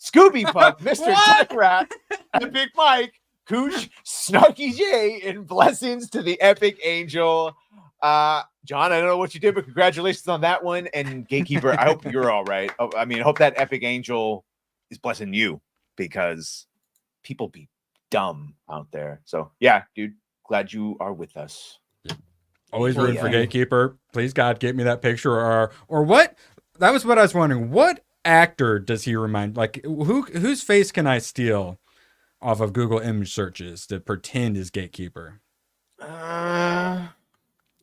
Scooby Puck, Mr. Tech Rat, and Big Mike, Koosh, Snarky J, and blessings to the Epic Angel. John, I don't know what you did, but congratulations on that one. And Gatekeeper, I hope you're all right. I mean, I hope that Epic Angel is blessing you because people be dumb out there. So yeah, dude, glad you are with us. Always rooting for Gatekeeper. Please, God, get me that picture or what? That was what I was wondering. What actor does he remind? Like, whose face can I steal off of Google image searches to pretend is Gatekeeper?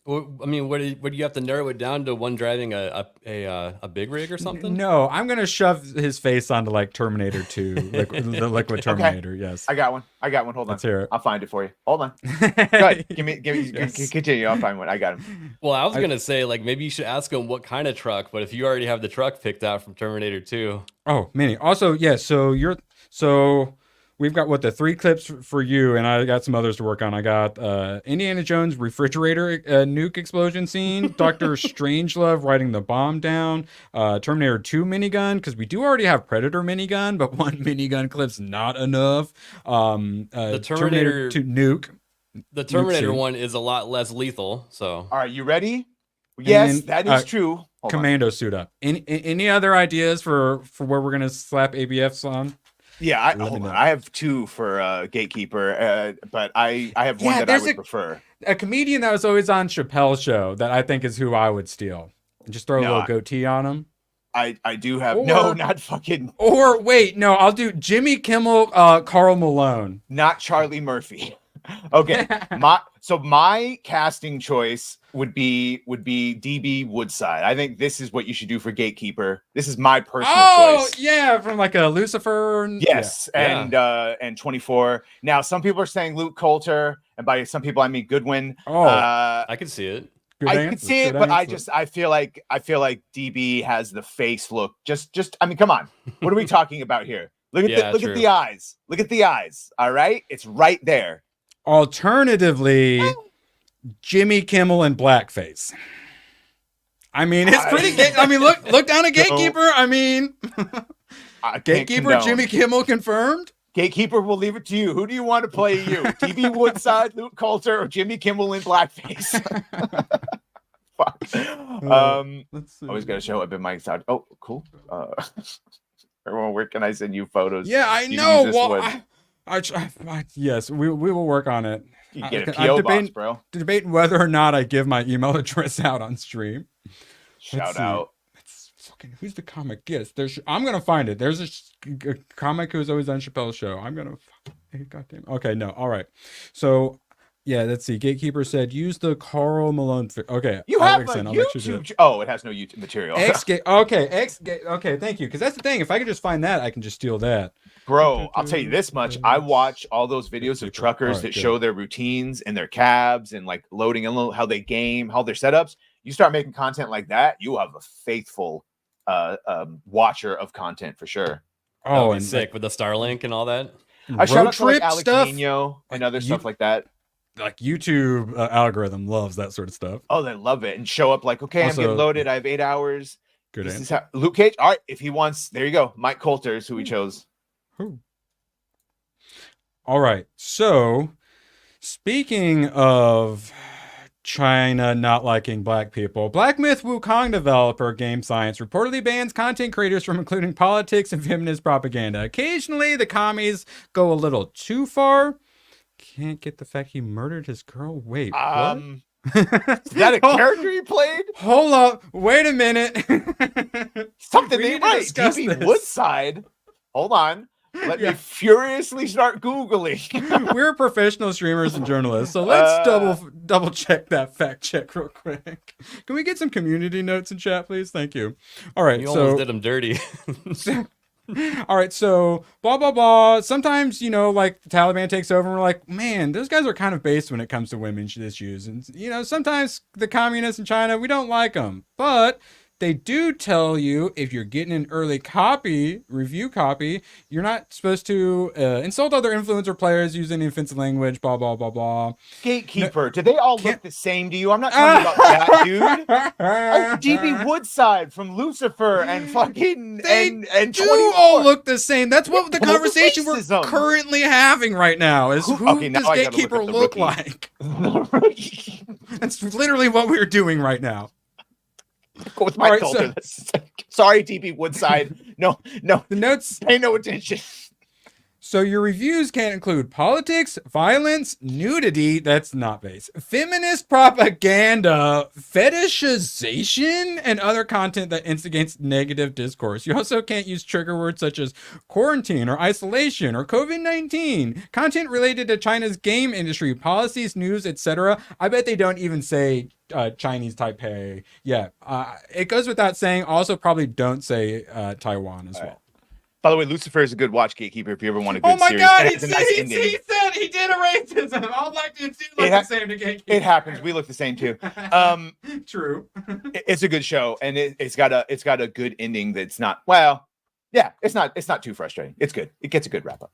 Well, I mean, would you have to narrow it down to one driving a big rig or something? No, I'm gonna shove his face onto like Terminator 2, the Liquid Terminator. Okay. Yes, I got one. Hold on. Let's hear it. I'll find it for you. Hold on. Go ahead. Give me. Yes. Continue. I'll find one. I got him. Well, I was gonna say like maybe you should ask him what kind of truck, but if you already have the truck picked out from Terminator 2. Oh, Minnie. Also, yeah. So we've got the 3 clips for you, and I got some others to work on. I got Indiana Jones refrigerator nuke explosion scene, Dr. Strangelove writing the bomb down, Terminator 2 minigun, because we do already have Predator minigun, but one minigun clip's not enough. The Terminator 2 nuke. The Terminator one is a lot less lethal. So, all right, you ready? Yes, that is true. Commando suit up. Any other ideas for where we're gonna slap ABFs on? Yeah, I have 2 for Gatekeeper, but I have one that I would prefer. A comedian that was always on Chappelle's show that I think is who I would steal. Just throw a little goatee on him. I do have not fucking. Or wait, no, I'll do Jimmy Kimmel, Carl Malone, not Charlie Murphy. Okay, my casting choice would be DB Woodside. I think this is what you should do for Gatekeeper. This is my personal choice. Oh yeah, from like a Lucifer. Yes, yeah. And 24. Now some people are saying Luke Coulter, and by some people I mean Goodwin. Oh, I can see it. I can see it, but I feel like DB has the face look. Just I mean, come on. What are we talking about here? Look at look at the eyes. Look at the eyes. All right, it's right there. Alternatively, Jimmy Kimmel in blackface. I mean, it's pretty. I mean, look down at Gatekeeper. I mean, Gatekeeper Jimmy Kimmel confirmed. Gatekeeper, we'll leave it to you. Who do you want to play you? DB Woodside, Luke Coulter, or Jimmy Kimmel in blackface? fuck? Let's see. Always got to show up in Mike's out. Oh, cool. Everyone, where can I send you photos? Yeah, I You know. use this one. Yes, we will work on it. You get a I'm PO box, bro. Debating whether or not I give my email address out on stream. Shout out. Fucking, who's the comic? Yes, I'm gonna find it. There's a comic who's always on Chappelle's show. I'm gonna. Goddamn. Okay, no. All right. So, yeah. Let's see. Gatekeeper said use the Carl Malone. Okay. You have a I'll let you do YouTube. it. Oh, it has no YouTube material. Okay. Thank you. Because that's the thing. If I could just find that, I can just steal that. Bro, I'll tell you this much. I watch all those videos of truckers that show their routines and their cabs and like loading and how they game, how their setups. You start making content like that, you have a faithful watcher of content for sure. Oh, and sick with the Starlink and all that. I shout out to like trip Alex stuff, Nino and other stuff like that. Like YouTube algorithm loves that sort of stuff. Oh, they love it and show up like, okay, Also, I'm getting loaded. I have 8 hours. Good This answer. is how, Luke Cage. All right, if he wants, there you go. Mike Coulter is who he chose. All right. So, speaking of China not liking black people, Black Myth Wukong developer Game Science reportedly bans content creators from including politics and feminist propaganda. Occasionally, the commies go a little too far. Can't get the fact he murdered his girl. Wait, what? Is that a character he played? Hold up. Wait a minute. Something We ain't need to right. discuss DB this. Woodside. Hold on. Let me furiously start Googling. We're professional streamers and journalists, so let's double check that fact check real quick. Can we get some community notes in chat, please? Thank you. All right, You so almost did him dirty. all right, so blah blah blah. Sometimes like the Taliban takes over, and we're like, man, those guys are kind of based when it comes to women's issues, and sometimes the communists in China, we don't like them, but they do tell you if you're getting an early review copy, you're not supposed to insult other influencer players using offensive language, blah, blah, blah, blah. Gatekeeper. Do they all look the same to you? I'm not talking about that, dude. DB Woodside from Lucifer and fucking and 24. Do all look the same. That's what the Well, conversation we're racism. currently having right now is who Okay, now does I gotta Gatekeeper look look at the like? That's literally what we're doing right now. Go with my filter. Sorry, DB Woodside. No. The notes. Pay no attention. So your reviews can include politics, violence, nudity, that's not base, feminist propaganda, fetishization, and other content that instigates negative discourse. You also can't use trigger words such as quarantine or isolation or COVID-19, content related to China's game industry, policies, news, etc. I bet they don't even say Chinese Taipei. Yeah, it goes without saying. Also, probably don't say Taiwan as well. By the way, Lucifer is a good watch, Gatekeeper, if you ever want a good Oh my series. god, And he it's a said, nice he ending. said he did a racism. I'd like to look the same to Gatekeeper. It happens. We look the same too. True. It's a good show, and it's got a good ending. That's not it's not too frustrating. It's good. It gets a good wrap up.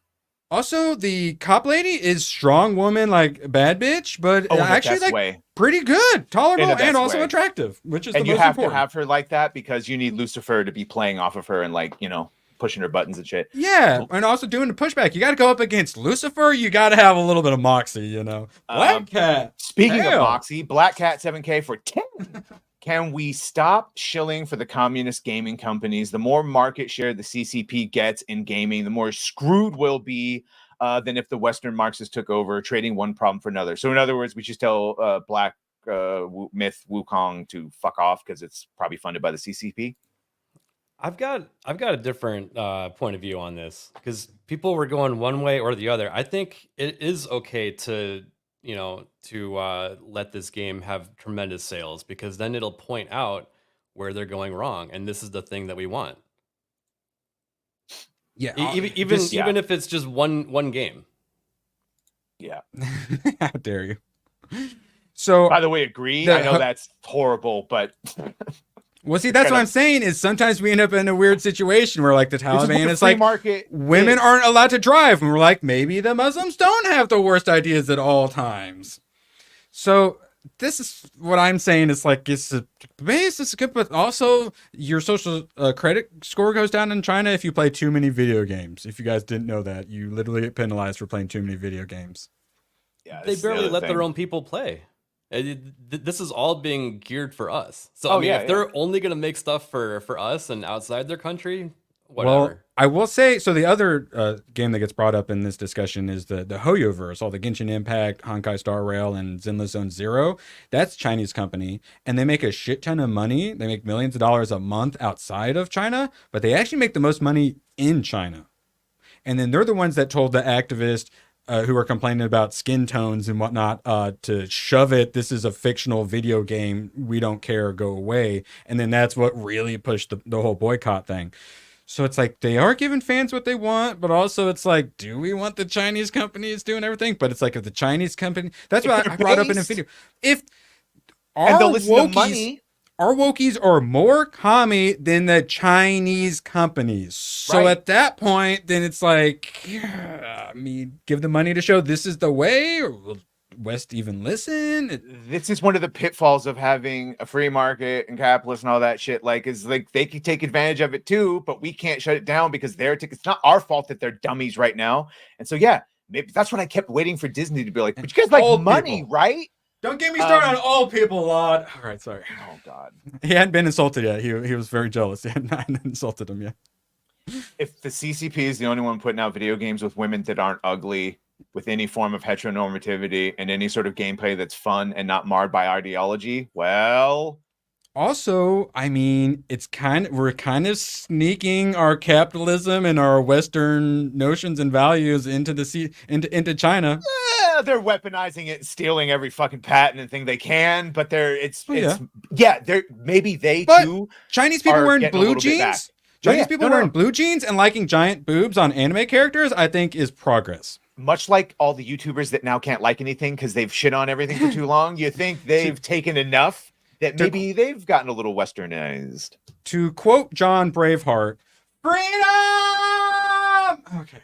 Also, the cop lady is strong woman, like bad bitch, but actually like pretty good, tolerable, and also attractive, which is the most important. To have her like that because you need Lucifer to be playing off of her and pushing her buttons and shit. Yeah, and also doing the pushback. You got to go up against Lucifer. You got to have a little bit of moxie, Black Cat. Speaking of moxie, Black Cat 7K for 10. Can we stop shilling for the communist gaming companies? The more market share the CCP gets in gaming, the more screwed we'll be than if the Western Marxists took over, trading one problem for another. So in other words, we just tell Black Myth Wukong to fuck off because it's probably funded by the CCP. I've got a different point of view on this because people were going one way or the other. I think it is okay to let this game have tremendous sales because then it'll point out where they're going wrong, and this is the thing that we want. Yeah, even if it's just one game. Yeah. How dare you? So, by the way, agree. I know that's horrible, but. Well, see, that's what I'm saying is sometimes we end up in a weird situation where like the Taliban is like women aren't allowed to drive. And we're like, maybe the Muslims don't have the worst ideas at all times. So this is what I'm saying. It's like, it's a base, it's good, but also your social credit score goes down in China if you play too many video games. If you guys didn't know that, you literally get penalized for playing too many video games. Yeah, they barely let their own people play. This is all being geared for us. So Oh, I mean, yeah, if they're only gonna make stuff for us and outside their country, whatever. Well, I will say, so the other game that gets brought up in this discussion is the Hoyoverse, all the Genshin Impact, Honkai Star Rail, and Zenless Zone Zero. That's a Chinese company, and they make a shit ton of money. They make millions of dollars a month outside of China, but they actually make the most money in China. And then they're the ones that told the activist who are complaining about skin tones and whatnot to shove it. This is a fictional video game. We don't care. Go away. And then that's what really pushed the whole boycott thing. So it's like they are giving fans what they want, but also it's like, do we want the Chinese companies doing everything? But it's like if the Chinese company, that's what I brought up in a video. If and they'll listen to money. Our wokies are more commie than the Chinese companies. So at that point, then it's like, I mean, give the money to show this is the way, or will West even listen? This is one of the pitfalls of having a free market and capitalist and all that shit. Like, is like they can take advantage of it too, but we can't shut it down because it's not our fault that they're dummies right now. And so, yeah, maybe that's what I kept waiting for Disney to be like, but you guys like money, right? Don't get me started on old people, Lord. All right, sorry. Oh, God. He hadn't been insulted yet. He was very jealous. He hadn't insulted him yet. If the CCP is the only one putting out video games with women that aren't ugly, with any form of heteronormativity, and any sort of gameplay that's fun and not marred by ideology, well... Also, I mean, we're kind of sneaking our capitalism and our Western notions and values into China. Yeah, they're weaponizing it, stealing every fucking patent and thing they can, but maybe they too. Chinese people wearing blue jeans. Chinese people wearing blue jeans and liking giant boobs on anime characters, I think, is progress. Much like all the YouTubers that now can't like anything because they've shit on everything for too long, you think they've taken enough that maybe they've gotten a little westernized. To quote John Braveheart, freedom! Okay.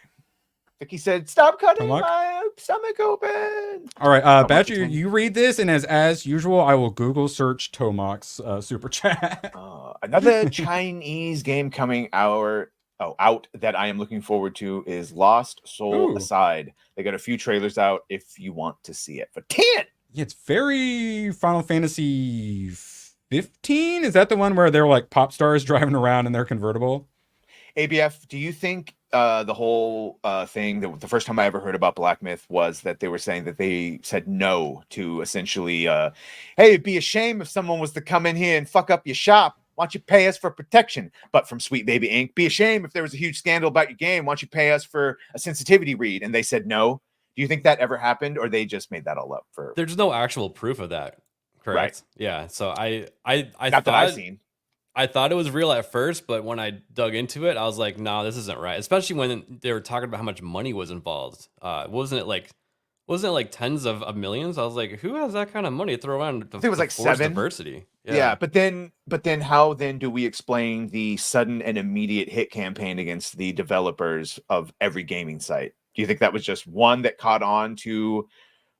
Vicky said, stop cutting my stomach open. All right, Badger, you read this, and as usual, I will Google search Tomok's super chat. Another Chinese game coming out that I am looking forward to is Lost Soul Aside. They got a few trailers out if you want to see it. For 10! Yeah, it's very Final Fantasy 15. Is that the one where they're like pop stars driving around in their convertible? ABF, do you think the whole thing, the first time I ever heard about Black Myth was that they were saying that they said no to essentially, hey, it'd be a shame if someone was to come in here and fuck up your shop. Why don't you pay us for protection? But from Sweet Baby Inc., be a shame if there was a huge scandal about your game. Why don't you pay us for a sensitivity read? And they said no. Do you think that ever happened, or they just made that all up? There's no actual proof of that, correct? Right. Yeah. So I that I've seen. I thought it was real at first, but when I dug into it, I was like, "No, this isn't right." Especially when they were talking about how much money was involved. Wasn't it like tens of millions? I was like, "Who has that kind of money to throw around?" I think it was like 7. Diversity. Yeah, but then how then do we explain the sudden and immediate hit campaign against the developers of every gaming site? Do you think that was just one that caught on to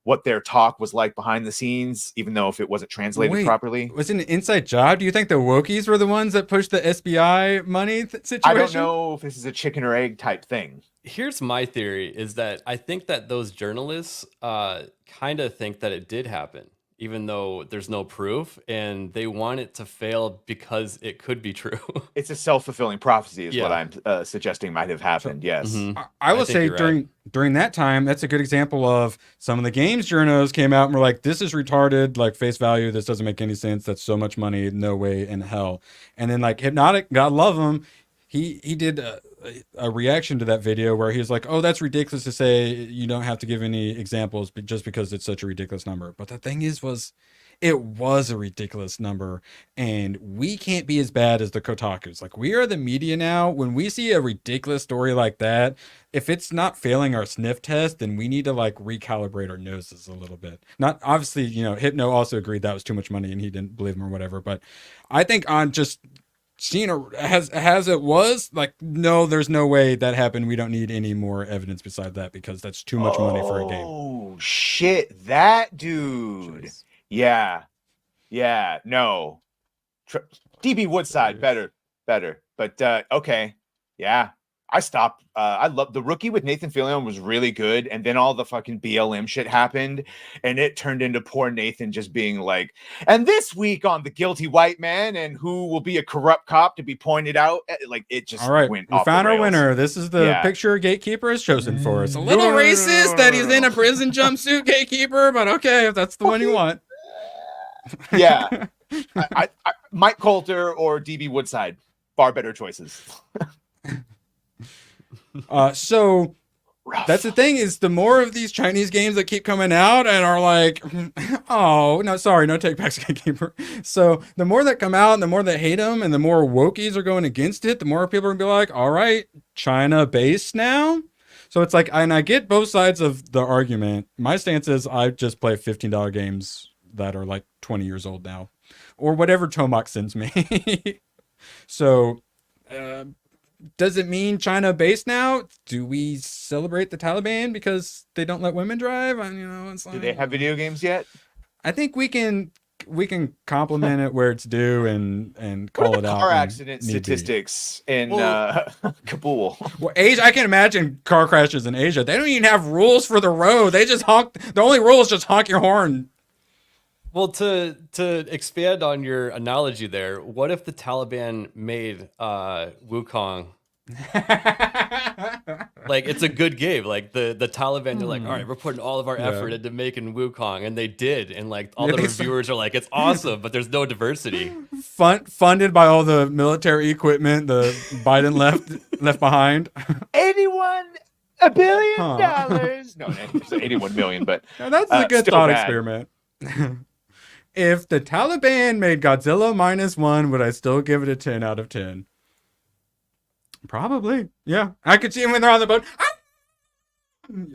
what their talk was like behind the scenes, even though if it wasn't translated properly? Was it an inside job? Do you think the wokies were the ones that pushed the SBI money situation? I don't know if this is a chicken or egg type thing. Here's my theory is that I think that those journalists kind of think that it did happen, even though there's no proof, and they want it to fail because it could be true. It's a self-fulfilling prophecy is what I'm suggesting might have happened. Yes. I will say during that time, that's a good example of some of the games journos came out and were like, this is retarded, like face value. This doesn't make any sense. That's so much money. No way in hell. And then like Hypnotic, God love him. He did a reaction to that video where he was like, oh, that's ridiculous to say you don't have to give any examples just because it's such a ridiculous number. But the thing is, it was a ridiculous number, and we can't be as bad as the Kotakus. Like, we are the media now. When we see a ridiculous story like that, if it's not failing our sniff test, then we need to like recalibrate our noses a little bit. Not obviously, Hypno also agreed that was too much money and he didn't believe him or whatever. But I think on just seeing as it was, like, no, there's no way that happened. We don't need any more evidence beside that because that's too much money for a game. Oh shit, that dude. Yeah, no. DB Woodside, better. But okay, yeah. I stopped. I love the Rookie with Nathan Fillion was really good, and then all the fucking BLM shit happened, and it turned into poor Nathan just being like, and this week on The Guilty White Man, and who will be a corrupt cop to be pointed out. Like it just All right, went we off found the our rails. winner. This is the picture Gatekeeper has chosen for us. A little racist that he's in a prison jumpsuit, Gatekeeper, but okay, if that's the one you want. Yeah, I Mike Coulter or DB Woodside, far better choices. So that's the thing is the more of these Chinese games that keep coming out and are like, oh, no, sorry, no take backs, Gatekeeper. So the more that come out and the more that hate them and the more wokies are going against it, the more people are going to be like, all right, China based now. So it's like, and I get both sides of the argument. My stance is I just play $15 games that are like 20 years old now or whatever Tomac sends me. So, does it mean China based now? Do we celebrate the Taliban because they don't let women drive? It's like, Do they have video games yet? I think we can compliment it where it's due and call it out. Car accident statistics in Kabul. Well, Asia, I can imagine car crashes in Asia. They don't even have rules for the road. They just honk. The only rule is just honk your horn. Well, to expand on your analogy there, what if the Taliban made Wukong? Like it's a good game. Like the Taliban are like, all right, we're putting all of our effort into making Wukong, and they did, and like all the reviewers are like, it's awesome, but there's no diversity. Funded by all the military equipment the Biden left behind. $81 billion. No, it's 81 million, but now, that's a good thought experiment. If the Taliban made Godzilla -1, would I still give it a 10 out of 10? Probably. Yeah. I could see him when they're on the boat.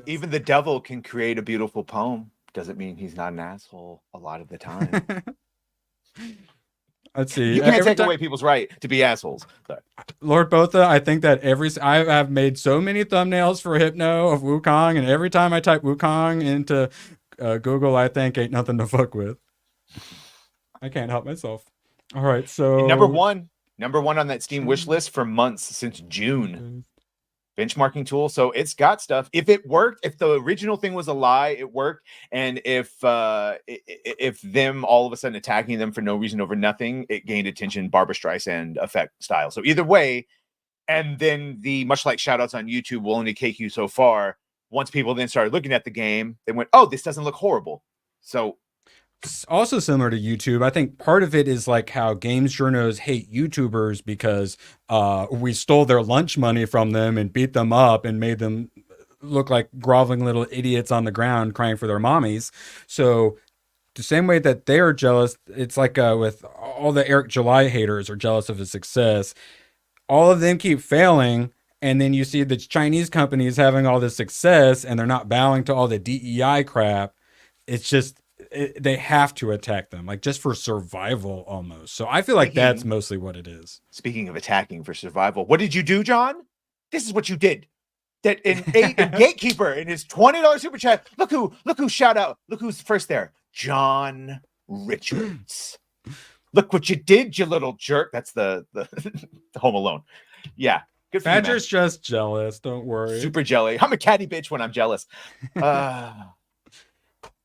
Even the devil can create a beautiful poem. Doesn't mean he's not an asshole a lot of the time. Let's see. You can't take away people's right to be assholes. Sorry. Lord Botha, I think that I have made so many thumbnails for Hypno of Wukong, and every time I type Wukong into Google, I think ain't nothing to fuck with. I can't help myself. All right, so number one on that Steam wish list for months since June. Benchmarking tool, so it's got stuff. If it worked, if the original thing was a lie, it worked. And if them all of a sudden attacking them for no reason over nothing, it gained attention, Barbra Streisand effect style. So either way, and then the much like shoutouts on YouTube will only take you so far. Once people then started looking at the game, they went, "Oh, this doesn't look horrible." So. Also similar to YouTube, I think part of it is like how games journos hate YouTubers because we stole their lunch money from them and beat them up and made them look like groveling little idiots on the ground crying for their mommies. So the same way that they're jealous, it's like with all the Eric July haters are jealous of his success. All of them keep failing. And then you see the Chinese companies having all this success and they're not bowing to all the DEI crap. It's just, they have to attack them, like just for survival almost. So I feel like that's mostly what it is. Speaking of attacking for survival, what did you do, John? This is what you did. That in Gatekeeper in his $20 super chat. Look who shout out. Look who's first there. John Richards. Look what you did, you little jerk. That's the Home Alone. Yeah. Good for Badger's just jealous. Don't worry. Super jelly. I'm a catty bitch when I'm jealous.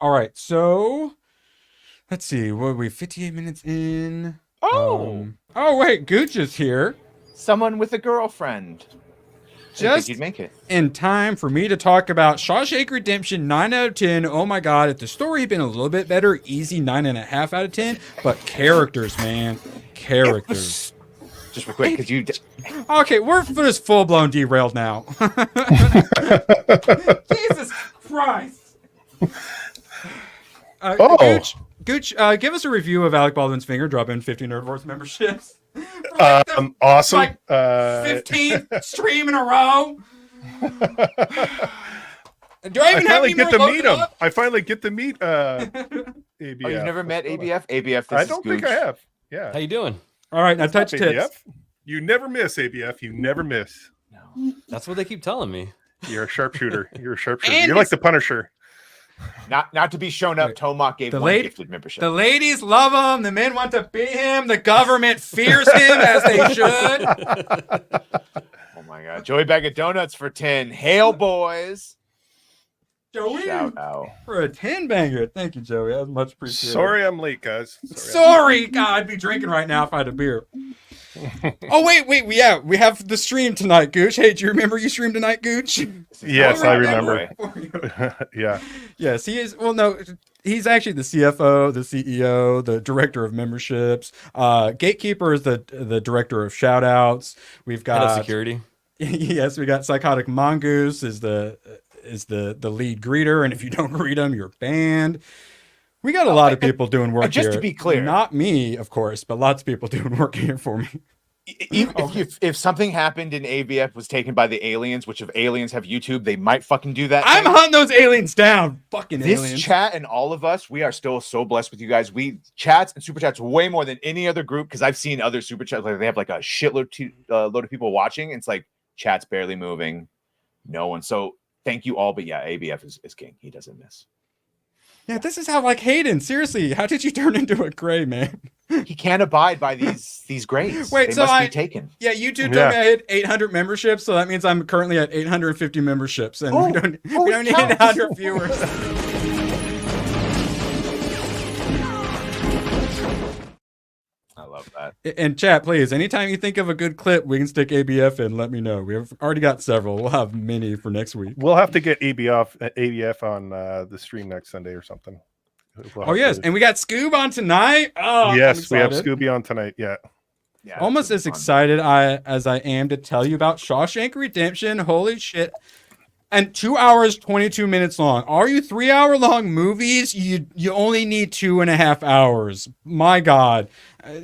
All right, so let's see. What are we? 58 minutes in. Oh, wait, Gooch is here. Someone with a girlfriend. Just you'd make it in time for me to talk about Shawshank Redemption. 9 out of 10. Oh my God! If the story had been a little bit better, easy 9.5 out of 10. But characters, man, characters. Just real quick, because you. Okay, we're just full blown derailed now. Jesus Christ. Gooch, give us a review of Alec Baldwin's Finger, drop in 50 Nerdvorce memberships. Awesome. Like 15th stream in a row. Do I even finally get to meet him? I finally get to meet ABF. Oh, you've never met ABF? ABF, I don't think I have. Yeah. How you doing? All right, now touch tips. ABF. You never miss, ABF. You never miss. No. That's what they keep telling me. You're a sharpshooter. You're like the Punisher. Not to be shown up. Tomac gave one gifted membership. The ladies love him. The men want to be him. The government fears him as they should. Oh my God. Joey Bag of Donuts for 10. Hail, boys. Joey, Shout out. for a 10 banger. Thank you, Joey. That was much appreciated. Sorry I'm late, guys. Sorry. God, I'd be drinking right now if I had a beer. Oh, wait. We have the stream tonight, Gooch. Hey, do you remember you streamed tonight, Gooch? Yes, I remember. Yeah. Yes, he is. Well, no, he's actually the CFO, the CEO, the director of memberships. Gatekeeper is the director of shoutouts. We've got Head of security. Yes, we got Psychotic Mongoose is the lead greeter, and if you don't greet him, you're banned. We got a lot of people doing work just here. to be clear, not me, of course, but lots of people doing work here for me. If something happened and AVF was taken by the aliens, which if aliens have YouTube, they might fucking do that. I'm hunting those aliens down. Fucking this aliens. chat and all of us, we are still so blessed with you guys. We chats and super chats way more than any other group because I've seen other super chats like they have like a shitload load of people watching. And it's like chat's barely moving, no one. So thank you all, but yeah, ABF is king. He doesn't miss. Yeah, this is how like Hayden. Seriously, how did you turn into a gray man? He can't abide by these grades. Wait, they so must be taken. Yeah, YouTube told me I hit 800 memberships, so that means I'm currently at 850 memberships, and we don't need 100 viewers. I love that. And chat, please, anytime you think of a good clip, we can stick ABF in. Let me know. We've already got several. We'll have many for next week. We'll have to get ABF on the stream next Sunday or something. Yes, and we got Scoob on tonight. Oh, yes, we have Scooby on tonight. Yeah. Almost as excited as I am to tell you about Shawshank Redemption. Holy shit. And 2 hours, 22 minutes long. Are you 3 hour long movies? You only need 2.5 hours. My God.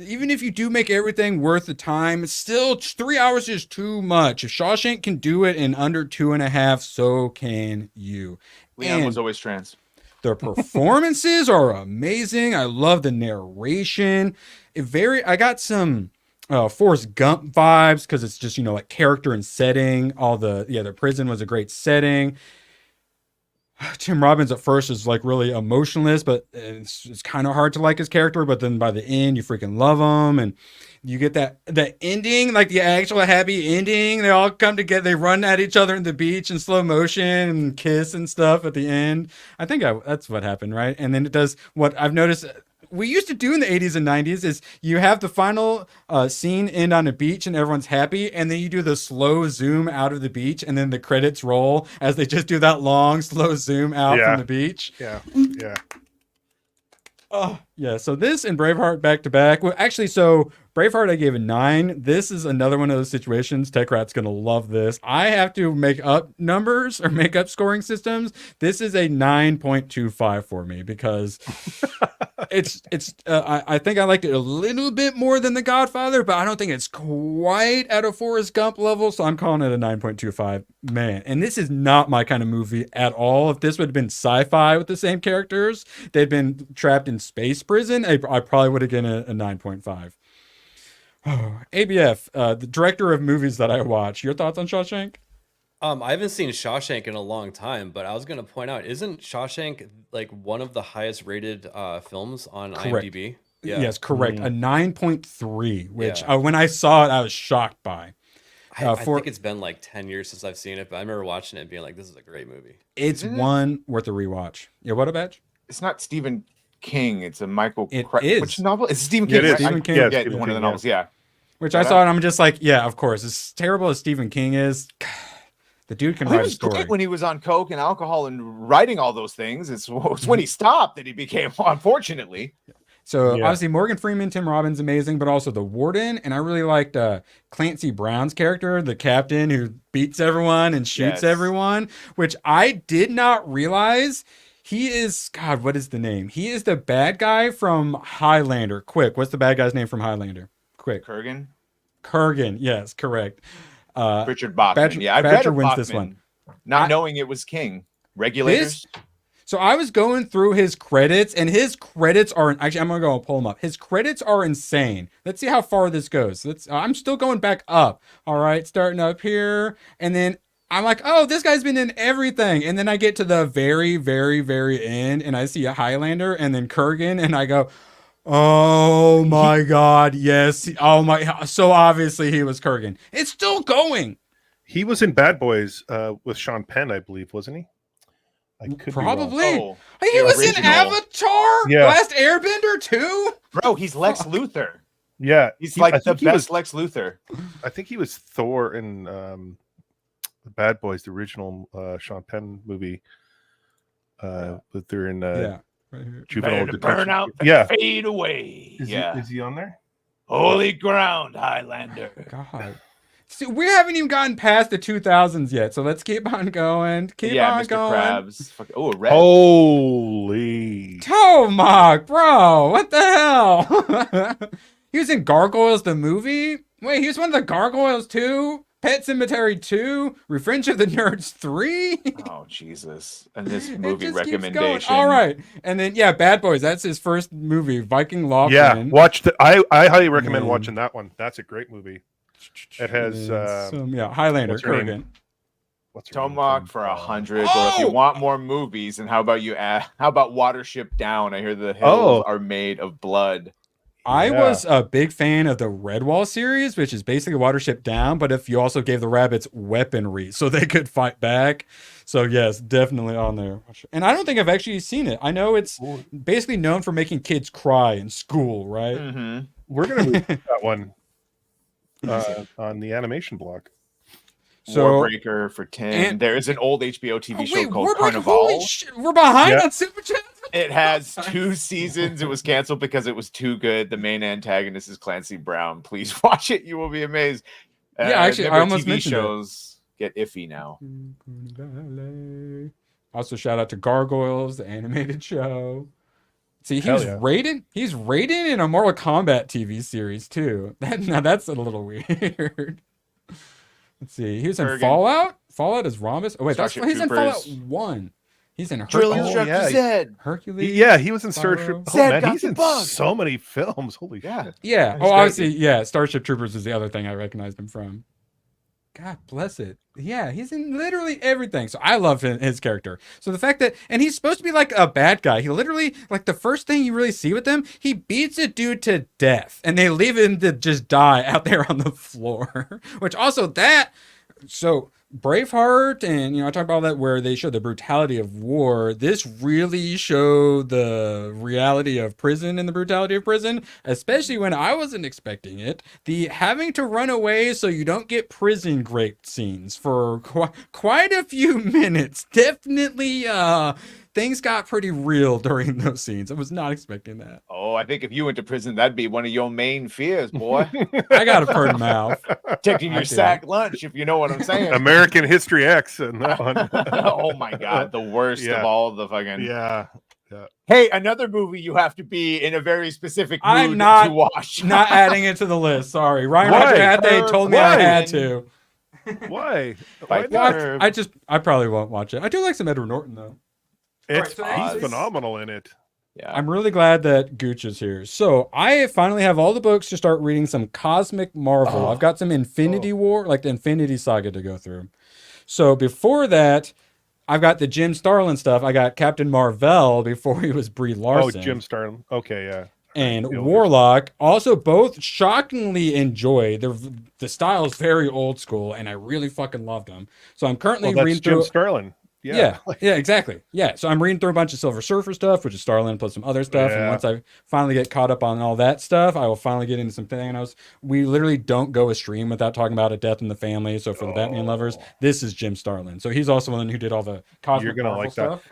Even if you do make everything worth the time, still 3 hours is too much. If Shawshank can do it in under 2.5, so can you. Leon was always trans. The performances are amazing. I love the narration. I got some Forrest Gump vibes because it's just, like character and setting. The prison was a great setting. Tim Robbins at first is like really emotionless, but it's kind of hard to like his character. But then by the end, you freaking love him, and you get the ending, like the actual happy ending. They all come together. They run at each other in the beach in slow motion and kiss and stuff at the end. I think that's what happened, right? And then it does what I've noticed we used to do in the 80s and 90s is you have the final scene end on a beach and everyone's happy, and then you do the slow zoom out of the beach, and then the credits roll as they just do that long slow zoom out from the beach. Yeah. Oh yeah, so this and Braveheart back to back. Well, actually, so Braveheart I gave a 9. This is another one of those situations. TechRat's gonna love this. I have to make up numbers or make up scoring systems. This is a 9.25 for me because I think I liked it a little bit more than The Godfather, but I don't think it's quite at a Forrest Gump level, so I'm calling it a 9.25. Man, and this is not my kind of movie at all. If this would have been sci-fi with the same characters, they'd been trapped in space prison, I probably would have given a 9.5. Oh, ABF, the director of movies that I watch. Your thoughts on Shawshank? I haven't seen Shawshank in a long time, but I was going to point out, isn't Shawshank like one of the highest rated films on IMDb? Yeah. Yes, correct. A 9.3, which when I saw it, I was shocked by. I think it's been like 10 years since I've seen it, but I remember watching it and being like, this is a great movie. It's one worth a rewatch. Yeah, what a badge? It's not Stephen King. It's a Michael. Is. Which novel? It's Stephen King. It is Stephen King. Yeah, one of the novels. Yeah. Which I saw and I'm just like, yeah, of course. As terrible as Stephen King is, the dude can write a story. Great when he was on coke and alcohol and writing all those things. It's when he stopped that he became, unfortunately. So obviously Morgan Freeman, Tim Robbins, amazing, but also the warden. And I really liked Clancy Brown's character, the captain who beats everyone and shoots everyone, which I did not realize. He is, God, what is the name? He is the bad guy from Highlander. Quick, what's the bad guy's name from Highlander? Quick. Kurgan, yes, correct. Richard Bachman. Badger wins this one. Not knowing it was King. Regulators. So I was going through his credits, and his credits are actually. I'm gonna go and pull them up. His credits are insane. Let's see how far this goes. I'm still going back up. All right, starting up here, and then I'm like, oh, this guy's been in everything. And then I get to the very, very, very end, and I see a Highlander, and then Kurgan, and I go, oh my God, yes. Oh my, so obviously he was Kurgan. It's still going. He was in Bad Boys with Sean Penn, I believe, wasn't he? I could be wrong. Probably. Oh, He the was in original. Avatar? Yeah. Last Airbender too? Bro, he's Lex Luthor. Yeah, He's I like the think he best was- Lex Luthor. I think he was Thor in the Bad Boys, the original Sean Penn movie. But they're in Yeah. Right here. juvenile Better to detention. burn out than Yeah, fade away. is he on there? Holy ground, Highlander. God. See, we haven't even gotten past the 2000s yet, so let's keep on going. Keep on Mr. going. Krabs. Oh, red. Holy! Tomac, bro, what the hell? He was in Gargoyles the movie? Wait, he was one of the Gargoyles too? Pet Cemetery 2? Revenge of the Nerds 3? Oh, Jesus. And this It movie just keeps going. recommendation. All right. And then, yeah, Bad Boys. That's his first movie. Viking Law Yeah, Friend. watch the. I highly recommend Man. watching that one. That's a great movie. It has Highlander, what's her name? Kurgan. What's her name Tomahawk from, for 100. Or if you want more movies, and how about Watership Down? I hear the hills are made of blood. I was a big fan of the Redwall series, which is basically Watership Down, but if you also gave the rabbits weaponry so they could fight back. So yes, definitely on there. And I don't think I've actually seen it. I know it's basically known for making kids cry in school, right? Mm-hmm. We're gonna review that one on the animation blog. So Warbreaker for 10. and- There is an old HBO TV show called Warbreaker, Carnival. holy shit, we're behind Yeah. on Super Chat. It has 2 seasons. It was canceled because it was too good. The main antagonist is Clancy Brown. Please watch it. You will be amazed. Yeah, actually, I never almost TV mentioned it. shows get iffy now. Also, shout out to Gargoyles, the animated show. See, Hell he's yeah. Raiden. He's Raiden in a Mortal Kombat TV series too. Now that's a little weird. Let's see. He was in Kurgan. Fallout. Fallout is Rhombus. Oh wait, Starship he's in Fallout Troopers. 1. He's in Drill Hercules. Instructor Zed. Hercules. Yeah, he was in Starship. Spyro. Oh Zed man, got he's the in bug. so many films. Holy Yeah. shit! Yeah. He's Oh, great. obviously, yeah. Starship Troopers is the other thing I recognized him from. God bless it. Yeah, he's in literally everything. So I love his character. So the fact that, and he's supposed to be like a bad guy. He literally, like the first thing you really see with him, he beats a dude to death and they leave him to just die out there on the floor. Which also so Braveheart and, I talk about all that where they show the brutality of war. This really showed the reality of prison and the brutality of prison, especially when I wasn't expecting it. The having to run away so you don't get prison grape scenes for quite a few minutes. Definitely, things got pretty real during those scenes. I was not expecting that. Oh, I think if you went to prison, that'd be one of your main fears, boy. I got a purred mouth. Taking I your do. sack lunch, if you know what I'm saying. American History X and that one. Oh my god, the worst Yeah. of all the fucking. Yeah. Hey, another movie you have to be in a very specific mood I'm not to watch. not adding it to the list. Sorry, Ryan Why? Roger Hathaway told me I Why? had to. Why? Like, Why Well, not? I probably won't watch it. I do like some Edward Norton though. It's Alright, so he's phenomenal in it. Yeah. I'm really glad that Gooch is here. So I finally have all the books to start reading some Cosmic Marvel. I've got some Infinity War, like the Infinity Saga to go through. So before that, I've got the Jim Starlin stuff. I got Captain Marvel before he was Brie Larson. Oh, Jim Starlin. Okay, yeah. And The older- Warlock, also both shockingly enjoyed. The style is very old school, and I really fucking love them. So I'm currently Well, that's reading Jim through. Starlin. Yeah, exactly. Yeah, so I'm reading through a bunch of Silver Surfer stuff, which is Starlin plus some other stuff. And Yeah. once I finally get caught up on all that stuff, I will finally get into some Thanos. We literally don't go a stream without talking about a death in the family. So for the Batman lovers, this is Jim Starlin. So he's also one who did all the Cosmic You're gonna Marvel like that. stuff.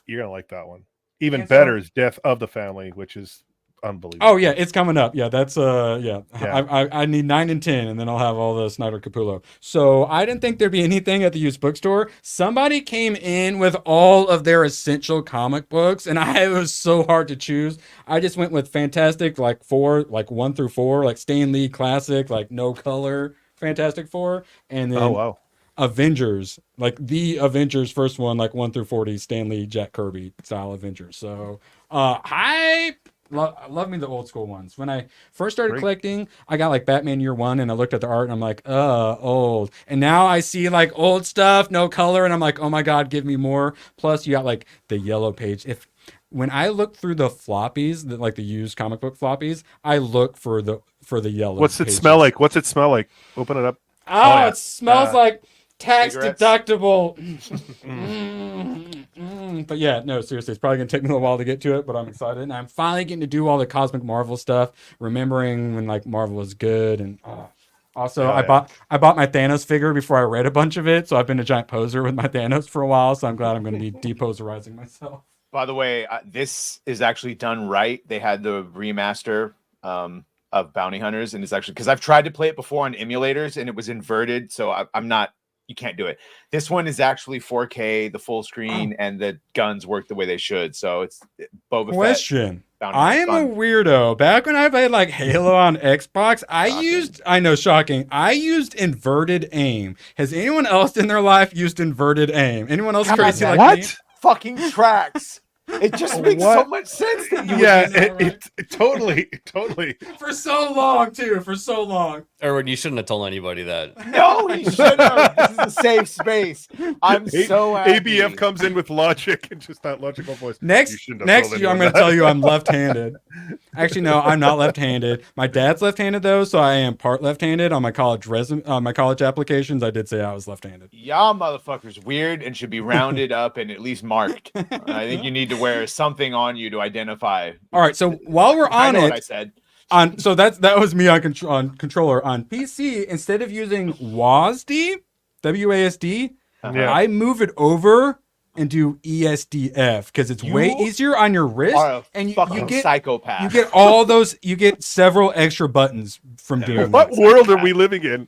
You're gonna like that one. Even And so- better is Death of the Family, which is unbelievable. Oh yeah, it's coming up. Yeah, that's yeah. Yeah. I need 9 and 10, and then I'll have all the Snyder Capullo. So I didn't think there'd be anything at the used bookstore. Somebody came in with all of their essential comic books, and it was so hard to choose. I just went with Fantastic, like 1 through 4, like Stan Lee classic, like no color Fantastic Four, and then Oh wow. Avengers, like the Avengers first one, like 1 through 40, Stan Lee, Jack Kirby style Avengers. So I love me the old school ones. When I first started collecting, I got like Batman Year One, and I looked at the art, and I'm like, old. And now I see like old stuff, no color, and I'm like, oh my god, give me more. Plus, you got like the yellow page. When I look through the floppies, like the used comic book floppies, I look for the yellow. What's it pages. smell like? What's it smell like? Open it up. Oh, it smells like tax cigarettes. deductible. But yeah, no, seriously, it's probably gonna take me a little while to get to it, but I'm excited, and I'm finally getting to do all the Cosmic Marvel stuff, remembering when like Marvel was good, and also I bought my Thanos figure before I read a bunch of it, so I've been a giant poser with my Thanos for a while, so I'm glad I'm gonna be deposerizing myself. By the way, this is actually done right. They had the remaster of Bounty Hunters, and it's actually because I've tried to play it before on emulators and it was inverted, so I'm not. You can't do it. This one is actually 4K, the full screen, and the guns work the way they should. So it's Boba Fett. Question. Bounty I am Hunter a weirdo. Back when I played like Halo on Xbox, I used inverted aim. Has anyone else in their life used inverted aim? Anyone else crazy like me? Fucking tracks. It just makes so much sense that you would use that, it totally. For so long, too. For so long. Erwin, you shouldn't have told anybody that. No, he shouldn't have. This is a safe space. I'm so happy. ABF comes in with logic and just that logical voice. Next, I'm going to tell you I'm left-handed. Actually, no, I'm not left-handed. My dad's left-handed though, so I am part left-handed. On my college my college applications, I did say I was left-handed. Y'all motherfuckers weird and should be rounded up and at least marked. I think you need to wear something on you to identify. All right, so while we're on what I said. So that was me on controller. On PC, instead of using WASD, WASD, I move it over and do ESDF because it's way easier on your wrist, and you get psychopath. You get all those. You get several extra buttons from doing. What world are we living in?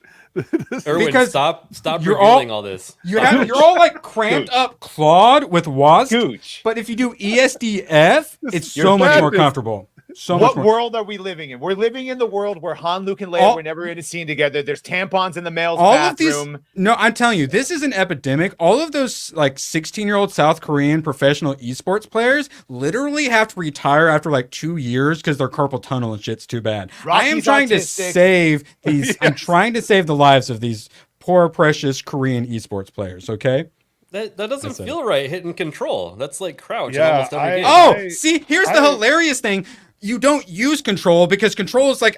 Erwin, Because stop you're revealing all this. You're all like cramped up clawed with WASD, Gooch. but if you do ESDF, it's so much more comfortable. So what much more. world are we living in? We're living in the world where Han, Luke, and Leia were never in a scene together. There's tampons in the male's bathroom. No, I'm telling you, this is an epidemic. All of those like 16-year-old South Korean professional esports players literally have to retire after like 2 years because their carpal tunnel and shit's too bad. I am trying to save these. Yes. I'm trying to save the lives of these poor, precious Korean esports players. Okay. That doesn't feel right. Hitting control. That's like crouch. In almost every game. See, here's the hilarious thing. You don't use control because control is like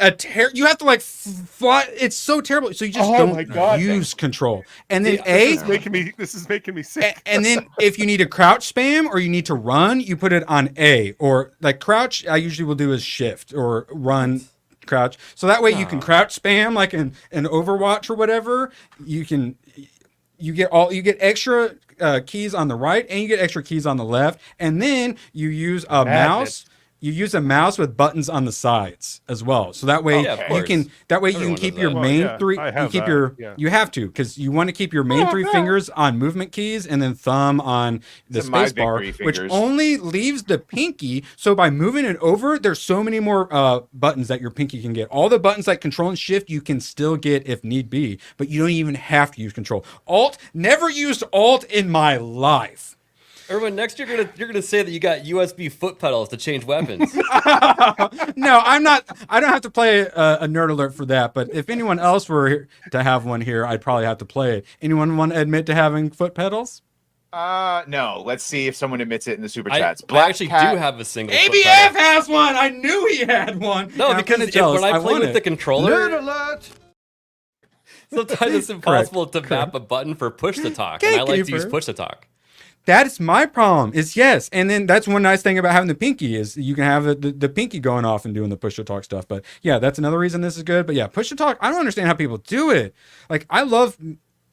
you have to like fly. It's so terrible. So you just don't use control. And then this is making me sick. And then if you need to crouch spam or you need to run, you put it on A, or like crouch. I usually will do is shift or run. Crouch. So that way you can crouch spam like in Overwatch or whatever. You get extra keys on the right and you get extra keys on the left, and then you use a mouse. You use a mouse with buttons on the sides as well. So that way you can keep your main three. You have to, because you want to keep your main three fingers on movement keys and then thumb on the space bar, which only leaves the pinky. So by moving it over, there's so many more buttons that your pinky can get. All the buttons like control and shift you can still get if need be, but you don't even have to use control. Alt, never used alt in my life. Erwin, next you're gonna say that you got USB foot pedals to change weapons. No, I'm not. I don't have to play a nerd alert for that. But if anyone else were to have one here, I'd probably have to play it. Anyone want to admit to having foot pedals? No. Let's see if someone admits it in the super chats. I actually do have a single. ABF has one. I knew he had one. No, because when I play with the controller, Nerd alert. Sometimes it's impossible to map a button for push to talk, and I like to use push to talk. That is my problem. Is yes, and then that's one nice thing about having the pinky is you can have the pinky going off and doing the push to talk stuff. But yeah, that's another reason this is good. But yeah, push to talk. I don't understand how people do it. Like I love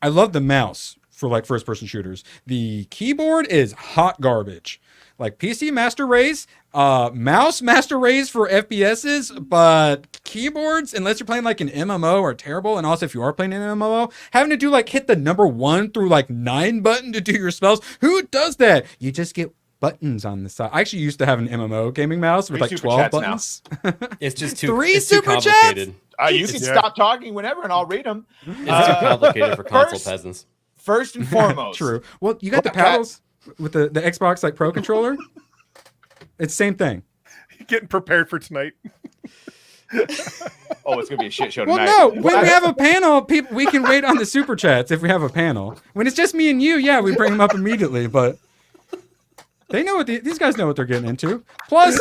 the mouse for like first person shooters. The keyboard is hot garbage. Like PC Master Race, mouse Master Race for FPSs, but keyboards, unless you're playing like an MMO, are terrible. And also if you are playing an MMO, having to do like hit the number 1 through like 9 button to do your spells. Who does that? You just get buttons on the side. I actually used to have an MMO gaming mouse with like 12 buttons. It's just too, Three it's too super complicated. You can stop talking whenever and I'll read them. It's too complicated for console peasants. First and foremost. True. Well, you got the paddles with the Xbox like Pro controller. It's the same thing. You're getting prepared for tonight. Oh, it's gonna be a shit show tonight. Well, no. When we have a panel, we can wait on the super chats if we have a panel. When it's just me and you, yeah, we bring them up immediately. But they know what these guys know what they're getting into. Plus,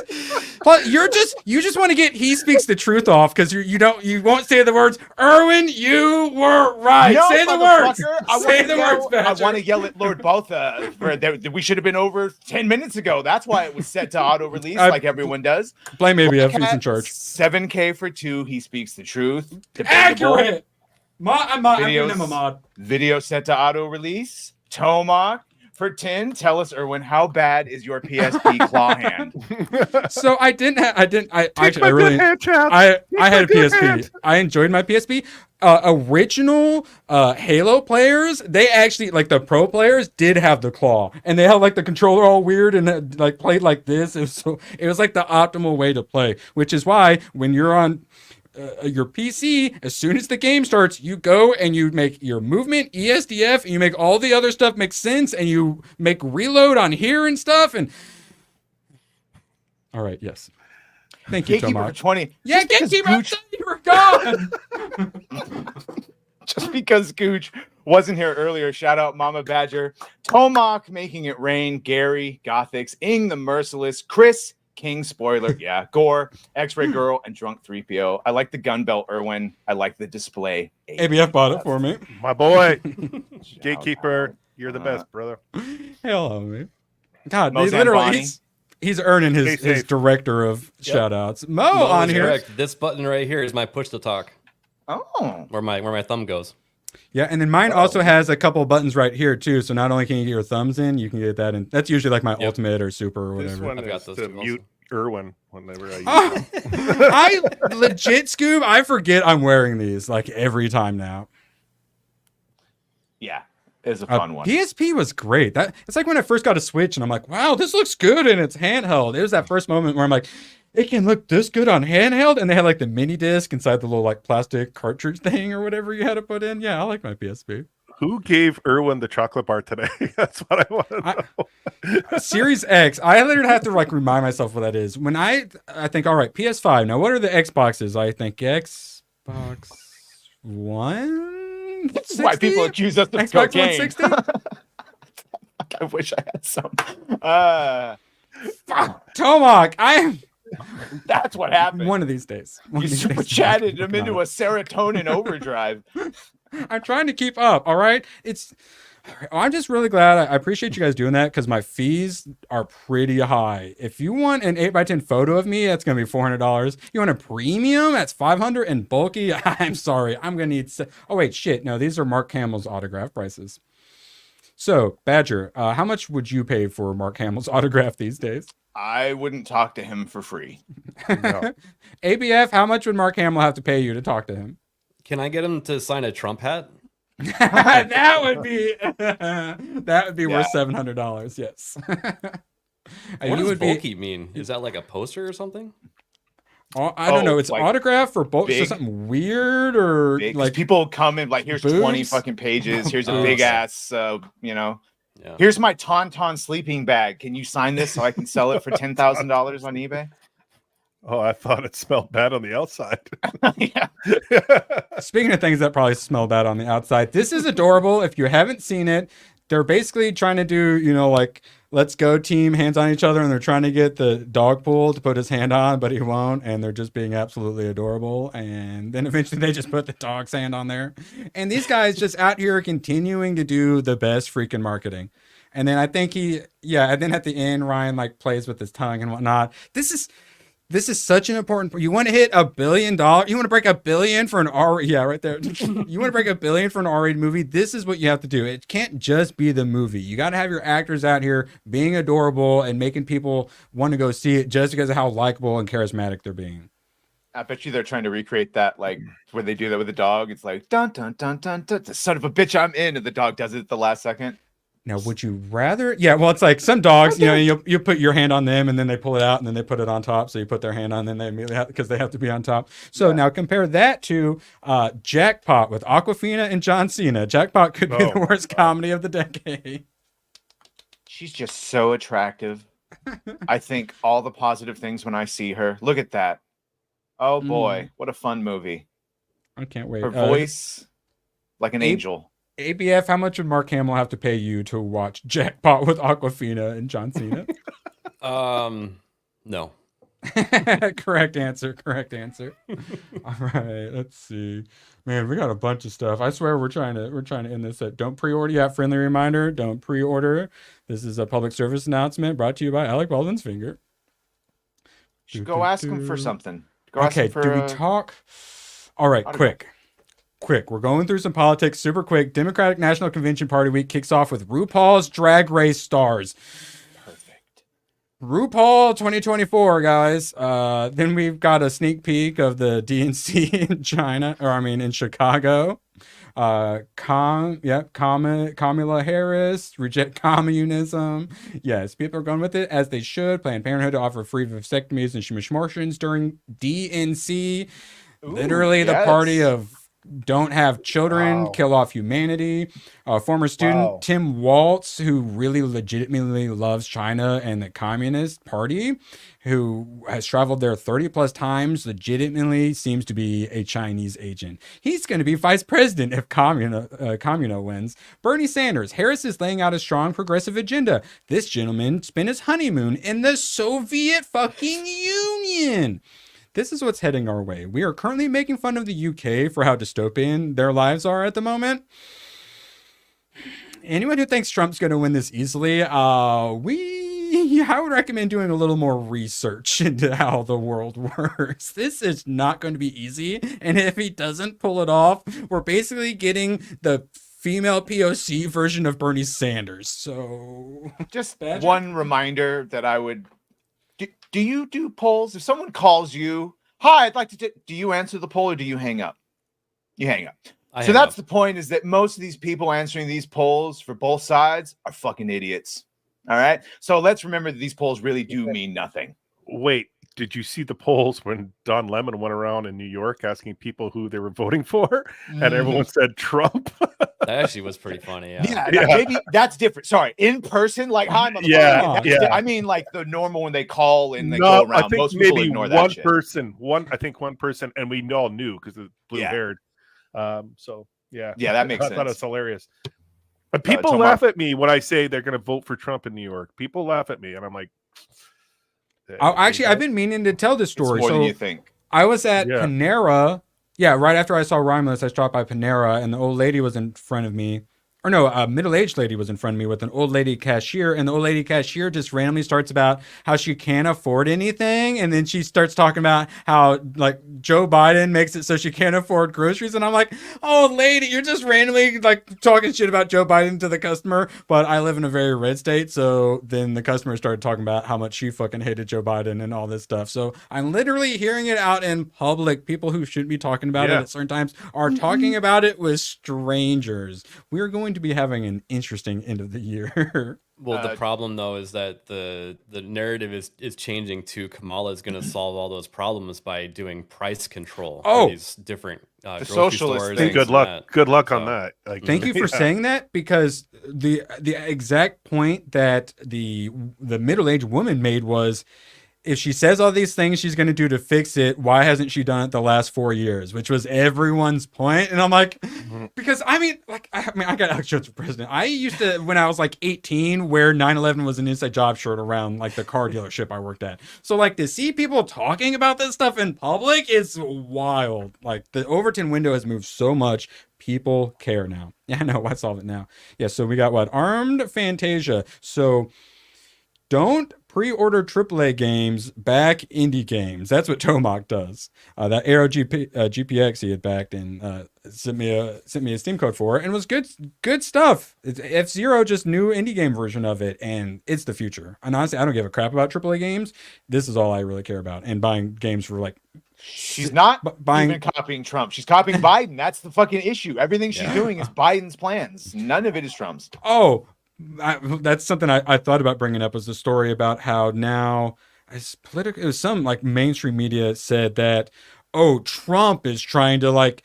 Plus, you just want to get he speaks the truth off because you won't say the words. Erwin, you were right. No, say the words. Say the words, I Badger. want to yell at Lord Botha for that. We should have been over 10 minutes ago. That's why it was set to auto release, like everyone does. Blame ABF. He's in charge. 7K for 2. He speaks the truth. Dependable. Accurate. I'm giving him a mod. Video set to auto release. Tomok for 10. Tell us, Erwin, how bad is your PSP claw hand? So I really hand, Chad. I had a my good PSP. hand. I enjoyed my PSP. Original Halo players, they actually like the pro players did have the claw, and they had like the controller all weird and like played like this. It was like the optimal way to play, which is why when you're on your PC, as soon as the game starts, you go and you make your movement ESDF, and you make all the other stuff make sense, and you make reload on here and stuff. And all right, yes, thank you, Gatekeeper Tomok. for 20. Yeah, Gatekeeper, I thought you were gone. Just because Gooch wasn't here earlier, shout out Mama Badger, Tomok making it rain, Gary, Gothics, Ing the Merciless, Chris, King spoiler, yeah, Gore, X-Ray Girl, and Drunk 3PO. I like the gun belt, Erwin. I like the display. ABF bought it for me. My boy. Gatekeeper, you're the best, brother. Hello, man. God, Mo they literally, Zamboni. he's earning Stay his safe. director of shout outs. Mo Mo on is here. correct. This button right here is my push to talk. Oh. Where my thumb goes. Yeah, and then mine also has a couple buttons right here too. So not only can you get your thumbs in, you can get that in. That's usually like my ultimate or super or This whatever. one I've got is those to two mute Erwin whenever I use Oh, it. I legit, Scoob, I forget I'm wearing these like every time now. Yeah, it's a fun one. PSP was great. It's like when I first got a Switch and I'm like, wow, this looks good and it's handheld. It was that first moment where I'm like, it can look this good on handheld, and they had like the mini disc inside the little like plastic cartridge thing or whatever you had to put in. Yeah, I like my PSP. Who gave Erwin the chocolate bar today? That's what I want to know. Series X. I literally have to like remind myself what that is. When I think, all right, PS5. Now, what are the Xboxes? I think Xbox One. That's why people accuse us of Xbox cocaine. 160. I wish I had some. Fuck, Tomok. That's what happened. One of these days. You super chatted him into a serotonin overdrive. I'm trying to keep up. All right. I'm just really glad. I appreciate you guys doing that because my fees are pretty high. If you want an 8x10 photo of me, that's going to be $400. You want a premium? That's $500 and bulky. I'm sorry. I'm going to need. Oh, wait, shit. No, these are Mark Hamill's autograph prices. So, Badger, how much would you pay for Mark Hamill's autograph these days? I wouldn't talk to him for free. No. ABF, how much would Mark Hamill have to pay you to talk to him? Can I get him to sign a Trump hat? that would be worth $700. Yes. What does bulky mean? Is that like a poster or something? I don't know. It's like autograph for both. big- So something weird or Big, 'cause like people come in like, here's 20 boobs? fucking pages. Here's a Oh, big okay. ass, Yeah. here's my Tauntaun sleeping bag. Can you sign this so I can sell it for $10,000 on eBay? Oh, I thought it smelled bad on the outside. Yeah. Speaking of things that probably smell bad on the outside, this is adorable. If you haven't seen it, they're basically trying to do, like let's go team hands on each other, and they're trying to get the dog pool to put his hand on, but he won't, and they're just being absolutely adorable. And then eventually they just put the dog's hand on there. And these guys just out here continuing to do the best freaking marketing. And then I think and then at the end, Ryan like plays with his tongue and whatnot. This is such an important. You want to hit $1 billion. You want to break $1 billion for an R. Yeah, right there. You want to break $1 billion for an R-rated movie. This is what you have to do. It can't just be the movie. You got to have your actors out here being adorable and making people want to go see it just because of how likable and charismatic they're being. I bet you they're trying to recreate that, like where they do that with the dog. It's like dun dun dun dun dun. Son of a bitch, I'm in, and the dog does it at the last second. Now, would you rather? Yeah, well, it's like some dogs, you put your hand on them and then they pull it out and then they put it on top. So you put their hand on, then they immediately have, because they have to be on top. So now compare that to Jackpot with Awkwafina and John Cena. Jackpot could be the worst comedy of the decade. She's just so attractive. I think all the positive things when I see her. Look at that. Oh boy, what a fun movie. I can't wait. Her voice, like an angel. ABF, how much would Mark Hamill have to pay you to watch Jackpot with Awkwafina and John Cena? No. Correct answer. Correct answer. All right, let's see. Man, we got a bunch of stuff. I swear we're trying to end this at don't pre-order yet. Friendly reminder, don't pre-order. This is a public service announcement brought to you by Alec Baldwin's finger. Should go ask him for something. Go ask Okay, him for, do we talk? All right, quick. We're going through some politics super quick. Democratic National Convention Party Week kicks off with RuPaul's Drag Race stars. RuPaul 2024, guys. Then we've got a sneak peek of the DNC in Chicago. Kamala Harris, reject communism. Yes, people are going with it as they should. Planned Parenthood to offer free vasectomies and abortions during DNC. Literally the party of don't have children, kill off humanity. Former student Tim Waltz, who really legitimately loves China and the Communist Party, who has traveled there 30 plus times, legitimately seems to be a Chinese agent. He's going to be vice president if Communo wins. Bernie Sanders. Harris is laying out a strong progressive agenda. This gentleman spent his honeymoon in the Soviet fucking Union. This is what's heading our way. We are currently making fun of the UK for how dystopian their lives are at the moment. Anyone who thinks Trump's going to win this easily, I would recommend doing a little more research into how the world works. This is not going to be easy. And if he doesn't pull it off, we're basically getting the female POC version of Bernie Sanders. So just one reminder that I would... Do you do polls? If someone calls you, hi, I'd like to... do you answer the poll or do you hang up? You hang up. So that's the point, is that most of these people answering these polls for both sides are fucking idiots. All right? So let's remember that these polls really do mean nothing. Wait, did you see the polls when Don Lemon went around in New York asking people who they were voting for? And everyone said Trump. That actually was pretty funny. Yeah. Maybe that's different. Sorry, in person, like hi, motherfucker. I mean, like the normal when they call and they go around. I think most people maybe ignore one that person. One person, and we all knew because it's blue-haired. So yeah, that makes sense. I thought it's hilarious. But people laugh at me when I say they're going to vote for Trump in New York. People laugh at me, and I'm like, I've been meaning to tell this story. It's more than you think. I was at Panera. Yeah, right after I saw Rhymeless, I stopped by Panera, and the old lady was in front of me. Or no, a middle-aged lady was in front of me with an old lady cashier, and the old lady cashier just randomly starts about how she can't afford anything, and then she starts talking about how, like, Joe Biden makes it so she can't afford groceries, and I'm like, oh, lady, you're just randomly, like, talking shit about Joe Biden to the customer, but I live in a very red state, so then the customer started talking about how much she fucking hated Joe Biden and all this stuff, so I'm literally hearing it out in public. People who shouldn't be talking about it at certain times are talking about it with strangers. We're going to be having an interesting end of the year. Well, the problem though is that the narrative is changing to Kamala is going to solve all those problems by doing price control for these different grocery stores. Good luck. Good luck on that. Like, thank you for saying that, because the exact point that the middle-aged woman made was, if she says all these things she's going to do to fix it, why hasn't she done it the last 4 years? Which was everyone's point. And I'm like, because I got Alex Jones for president. I used to, when I was like 18, wear 9/11 was an inside job shirt around like the car dealership I worked at. So like to see people talking about this stuff in public is wild. Like the Overton window has moved so much. People care now. Yeah, I know. I solve it now. Yeah. So we got Armed Fantasia. So don't pre-order AAA games, back indie games. That's what Tomok does. That Aero GPX he had backed and sent me a Steam code for it, and it was good stuff. It's F-Zero, just new indie game version of it, and it's the future. And honestly, I don't give a crap about AAA games. This is all I really care about, and buying games for like. She's not even copying Trump. She's copying Biden. That's the fucking issue. Everything she's doing is Biden's plans. None of it is Trump's. Oh. That's something I thought about bringing up, was the story about how now it was some like mainstream media said that, Trump is trying to like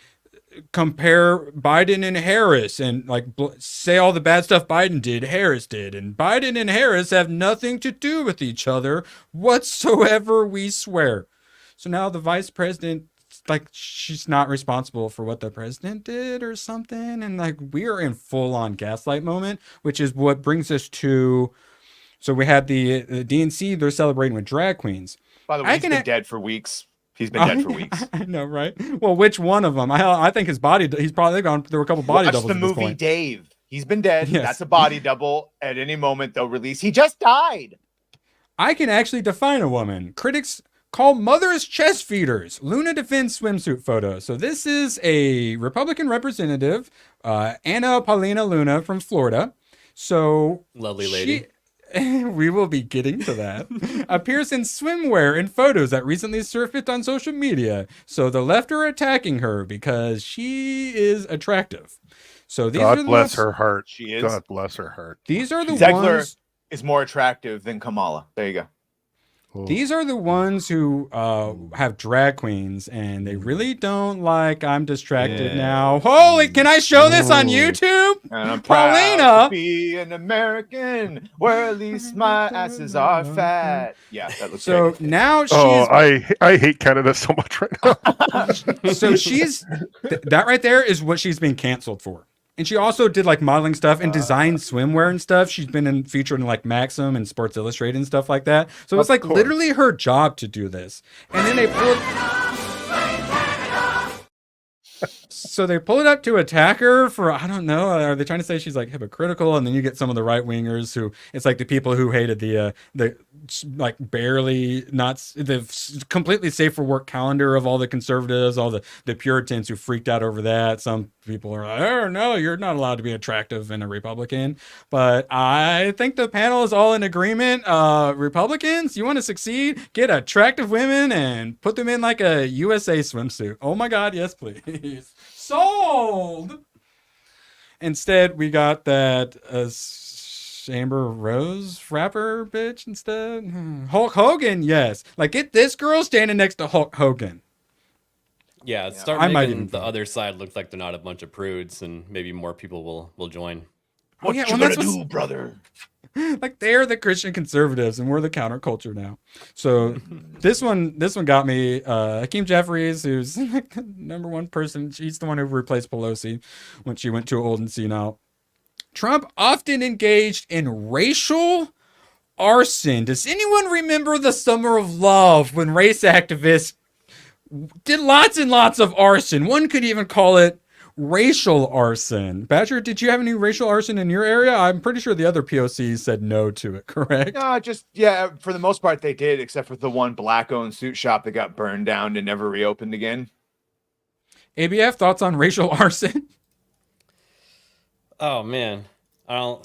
compare Biden and Harris and like say all the bad stuff Biden did, Harris did, and Biden and Harris have nothing to do with each other whatsoever, we swear. So now the vice president, like, she's not responsible for what the president did or something, and like we are in full-on gaslight moment, which is what brings us to, so we had the DNC, they're celebrating with drag queens. By the way, he's been dead for weeks. He's been dead for weeks. I know, right? Well, which one of them? I think his body. He's probably gone. There were a couple body Watch doubles. the at this movie point. Dave. He's been dead. Yes. That's a body double. At any moment they'll release. He just died. I can actually define a woman. Critics call mothers chest feeders. Luna defends swimsuit photo. So this is a Republican representative, Anna Paulina Luna from Florida. So lovely lady. We will be getting to that. Appears in swimwear in photos that recently surfaced on social media. So the left are attacking her because she is attractive. So these God are the bless ones, her heart. She is. God bless her heart. These are the Zegler ones. is more attractive than Kamala. There you go. These are the ones who have drag queens, and they really don't like I'm distracted now. Holy, can I show this on YouTube? And I'm proud Paulina. to be an American, where at least my asses are fat. Yeah, that looks So great. now she's. Oh, I hate Canada so much right now. So she's. That right there is what she's being canceled for. And she also did like modeling stuff and designed swimwear and stuff. She's been featured in like Maxim and Sports Illustrated and stuff like that. So it's like literally her job to do this. And then they pull. So they pull it up to attack her for, I don't know, are they trying to say she's like hypocritical? And then you get some of the right wingers who, it's like the people who hated the like barely not, the completely safe for work calendar of all the conservatives, all the Puritans who freaked out over that. Some people are like, oh no, you're not allowed to be attractive in a Republican. But I think the panel is all in agreement. Republicans, you want to succeed? Get attractive women and put them in like a USA swimsuit. Oh my God, yes, please. Sold. Instead, we got that Amber Rose rapper bitch instead. Hulk Hogan, yes. Like, get this girl standing next to Hulk Hogan. Yeah, start making the other side look like they're not a bunch of prudes, and maybe more people will join. What you gonna do, brother? Like, they're the Christian conservatives, and we're the counterculture now. So this one got me. Hakeem Jeffries, who's like the number one person. She's the one who replaced Pelosi when she went too old and senile. Trump often engaged in racial arson. Does anyone remember the Summer of Love when race activists did lots and lots of arson? One could even call it racial arson. Badger, did you have any racial arson in your area? I'm pretty sure the other POCs said no to it, correct? No, for the most part they did, except for the one black-owned suit shop that got burned down and never reopened again. ABF, thoughts on racial arson? Oh man, I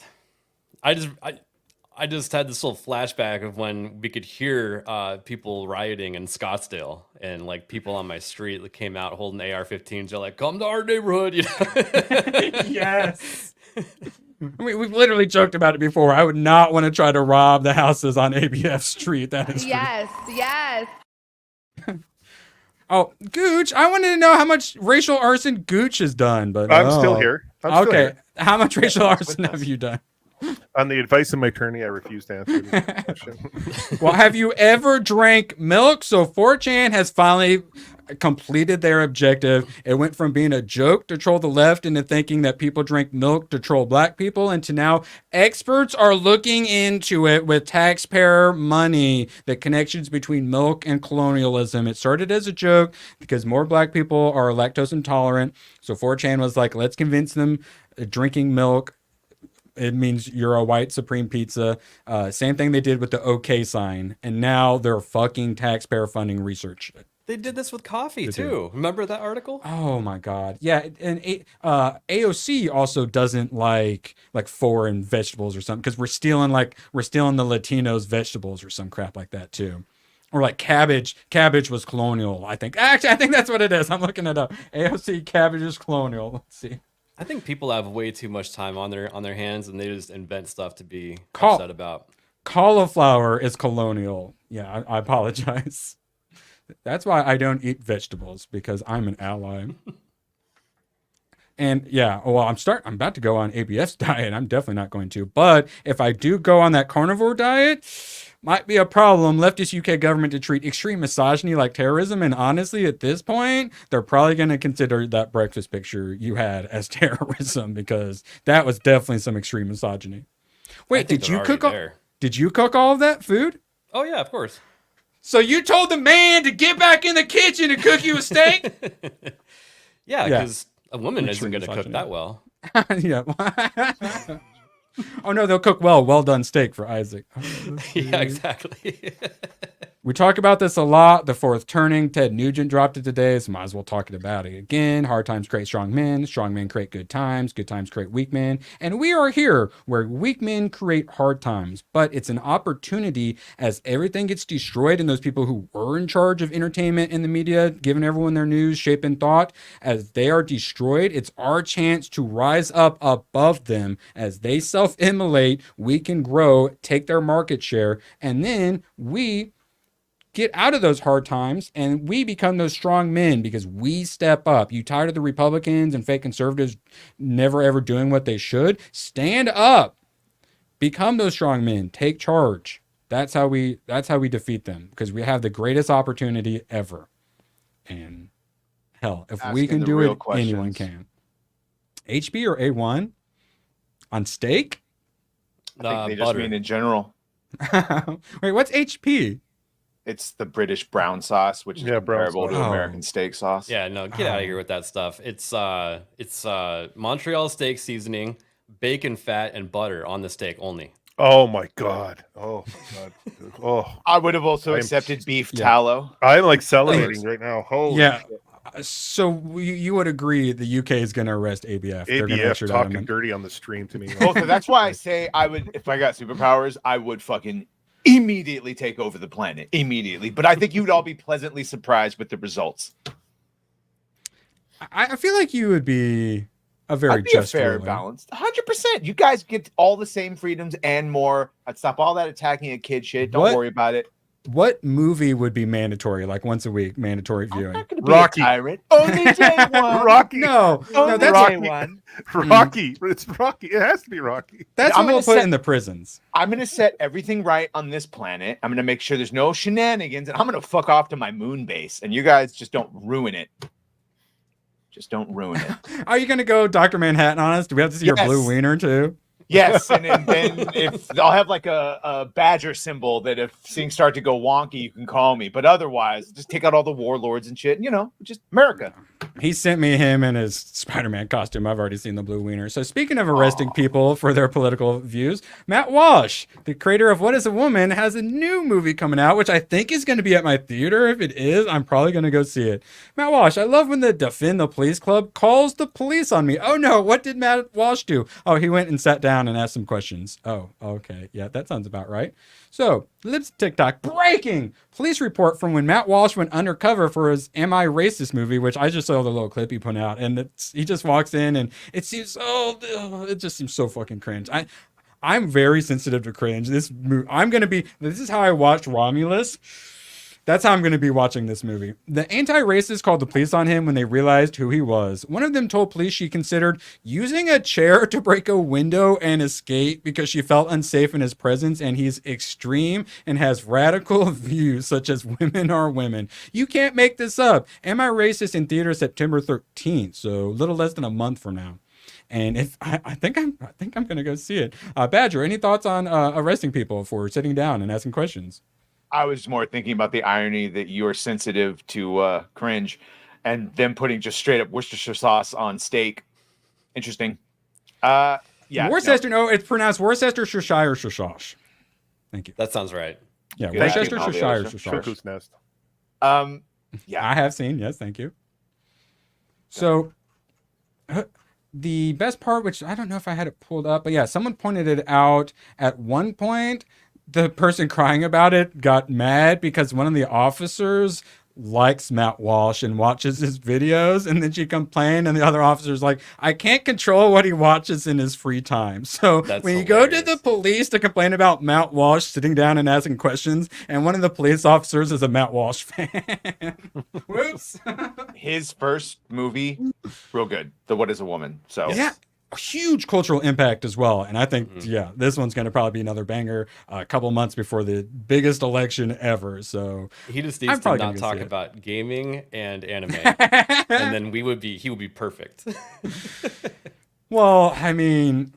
just had this little flashback of when we could hear people rioting in Scottsdale, and like people on my street that came out holding AR-15s. They're like, "Come to our neighborhood," you know? Yes. We've literally joked about it before. I would not want to try to rob the houses on ABF Street. That is yes. Oh, Gooch, I wanted to know how much racial arson Gooch has done, but I'm still here. Okay, how much racial arson have you done? On the advice of my attorney, I refuse to answer the question. Well, have you ever drank milk? So 4chan has finally completed their objective. It went from being a joke to troll the left into thinking that people drink milk to troll black people, and to now experts are looking into it with taxpayer money, the connections between milk and colonialism. It started as a joke because more black people are lactose intolerant. So 4chan was like, let's convince them drinking milk, it means you're a white supreme pizza. Same thing they did with the OK sign. And now they're fucking taxpayer funding research. They did this with coffee too. Remember that article? Oh my God. Yeah. And AOC also doesn't like foreign vegetables or something, because we're stealing the Latinos vegetables or some crap like that too. Or like cabbage. Cabbage was colonial, I think. Actually, I think that's what it is. I'm looking it up. AOC cabbage is colonial. Let's see. I think people have way too much time on their hands, and they just invent stuff to be upset about. Cauliflower is colonial. Yeah, I apologize. That's why I don't eat vegetables, because I'm an ally. And yeah, well, I'm about to go on ABF's diet. I'm definitely not going to. But if I do go on that carnivore diet, might be a problem. Leftist UK government to treat extreme misogyny like terrorism. And honestly, at this point, they're probably going to consider that breakfast picture you had as terrorism, because that was definitely some extreme misogyny. Wait, did you cook all of that food? Oh yeah, of course. So you told the man to get back in the kitchen and cook you a steak? Yeah, Yeah. because a woman isn't going to cook that well. Yeah. Oh no, they'll cook well. Well done steak for Isaac. Yeah, exactly. We talk about this a lot. The fourth turning. Ted Nugent dropped it today, so might as well talk about it again. Hard times create strong men. Strong men create good times. Good times create weak men. And we are here where weak men create hard times. But it's an opportunity as everything gets destroyed and those people who were in charge of entertainment and the media, giving everyone their news, shaping thought, as they are destroyed, it's our chance to rise up above them. As they self-immolate, we can grow, take their market share, and then we get out of those hard times and we become those strong men because we step up. You tired of the Republicans and fake conservatives never ever doing what they should? Stand up. Become those strong men. Take charge. That's how we defeat them, because we have the greatest opportunity ever. And hell, if we can do it, anyone can. HB or A1 on steak? I think they just mean in general. Wait, what's HP? It's the British brown sauce, which is comparable to American steak sauce. Yeah, no, get out of here with that stuff. It's Montreal steak seasoning, bacon fat, and butter on the steak only. Oh my god! Oh my god! Oh, I would have also accepted beef tallow. I'm like salivating right now. Holy shit. So you would agree the UK is going to arrest ABF? They're gonna ABF talking dirty on the stream to me. Well, so that's why I say I would, if I got superpowers, I would fucking immediately take over the planet. Immediately. But I think you'd all be pleasantly surprised with the results. I feel like you would be a very just fair, ruler. balanced. 100%. You guys get all the same freedoms and more. I'd stop all that attacking a kid shit. Don't worry about it. What movie would be mandatory, like once a week, mandatory viewing? Rocky. Tyrant. Only day one. Rocky. No, that's Rocky. Day one. Rocky. It's Rocky. It has to be Rocky. That's what we'll put in the prisons. I'm going to set everything right on this planet. I'm going to make sure there's no shenanigans, and I'm going to fuck off to my moon base. And you guys just don't ruin it. Just don't ruin it. Are you going to go Dr. Manhattan on us? Do we have to see your blue wiener too? Yes, and then if I'll have like a badger symbol that if things start to go wonky, you can call me. But otherwise, just take out all the warlords and shit. You know, just America. He sent me him in his Spider-Man costume. I've already seen the blue wiener. So speaking of arresting people for their political views, Matt Walsh, the creator of What is a Woman, has a new movie coming out, which I think is going to be at my theater. If it is, I'm probably going to go see it. Matt Walsh, I love when the Defend the Police Club calls the police on me. Oh no, what did Matt Walsh do? Oh, he went and sat down and asked some questions. Oh, okay. Yeah, that sounds about right. So, Libs TikTok, breaking police report from when Matt Walsh went undercover for his Am I Racist movie, which I just saw the little clip he put out, and he just walks in and it seems, it just seems so fucking cringe. I'm very sensitive to cringe. This is how I watched Romulus. That's how I'm going to be watching this movie. The anti-racists called the police on him when they realized who he was. One of them told police she considered using a chair to break a window and escape because she felt unsafe in his presence, and he's extreme and has radical views such as women are women. You can't make this up. Am I Racist in theater September 13th, so a little less than a month from now. And if I think I'm going to go see it. Badger, any thoughts on arresting people for sitting down and asking questions? I was more thinking about the irony that you are sensitive to cringe and them putting just straight up Worcestershire sauce on steak. Interesting. Yeah. Worcester, no, it's pronounced Worcestershire. Thank you. That sounds right. Yeah, Worcestershire. Cuckoo's Nest. Yeah. I have seen. Yes, thank you. So, the best part, which I don't know if I had it pulled up, but yeah, someone pointed it out at one point. The person crying about it got mad because one of the officers likes Matt Walsh and watches his videos, and then she complained, and the other officer's like, I can't control what he watches in his free time. So when you go to the police to complain about Matt Walsh sitting down and asking questions, and one of the police officers is a Matt Walsh fan. Whoops. His first movie, real good. The What is a Woman? So yeah. A huge cultural impact as well. And I think, this one's going to probably be another banger a couple months before the biggest election ever. So he just needs to not talk about gaming and anime. And then he would be perfect. Well, I mean,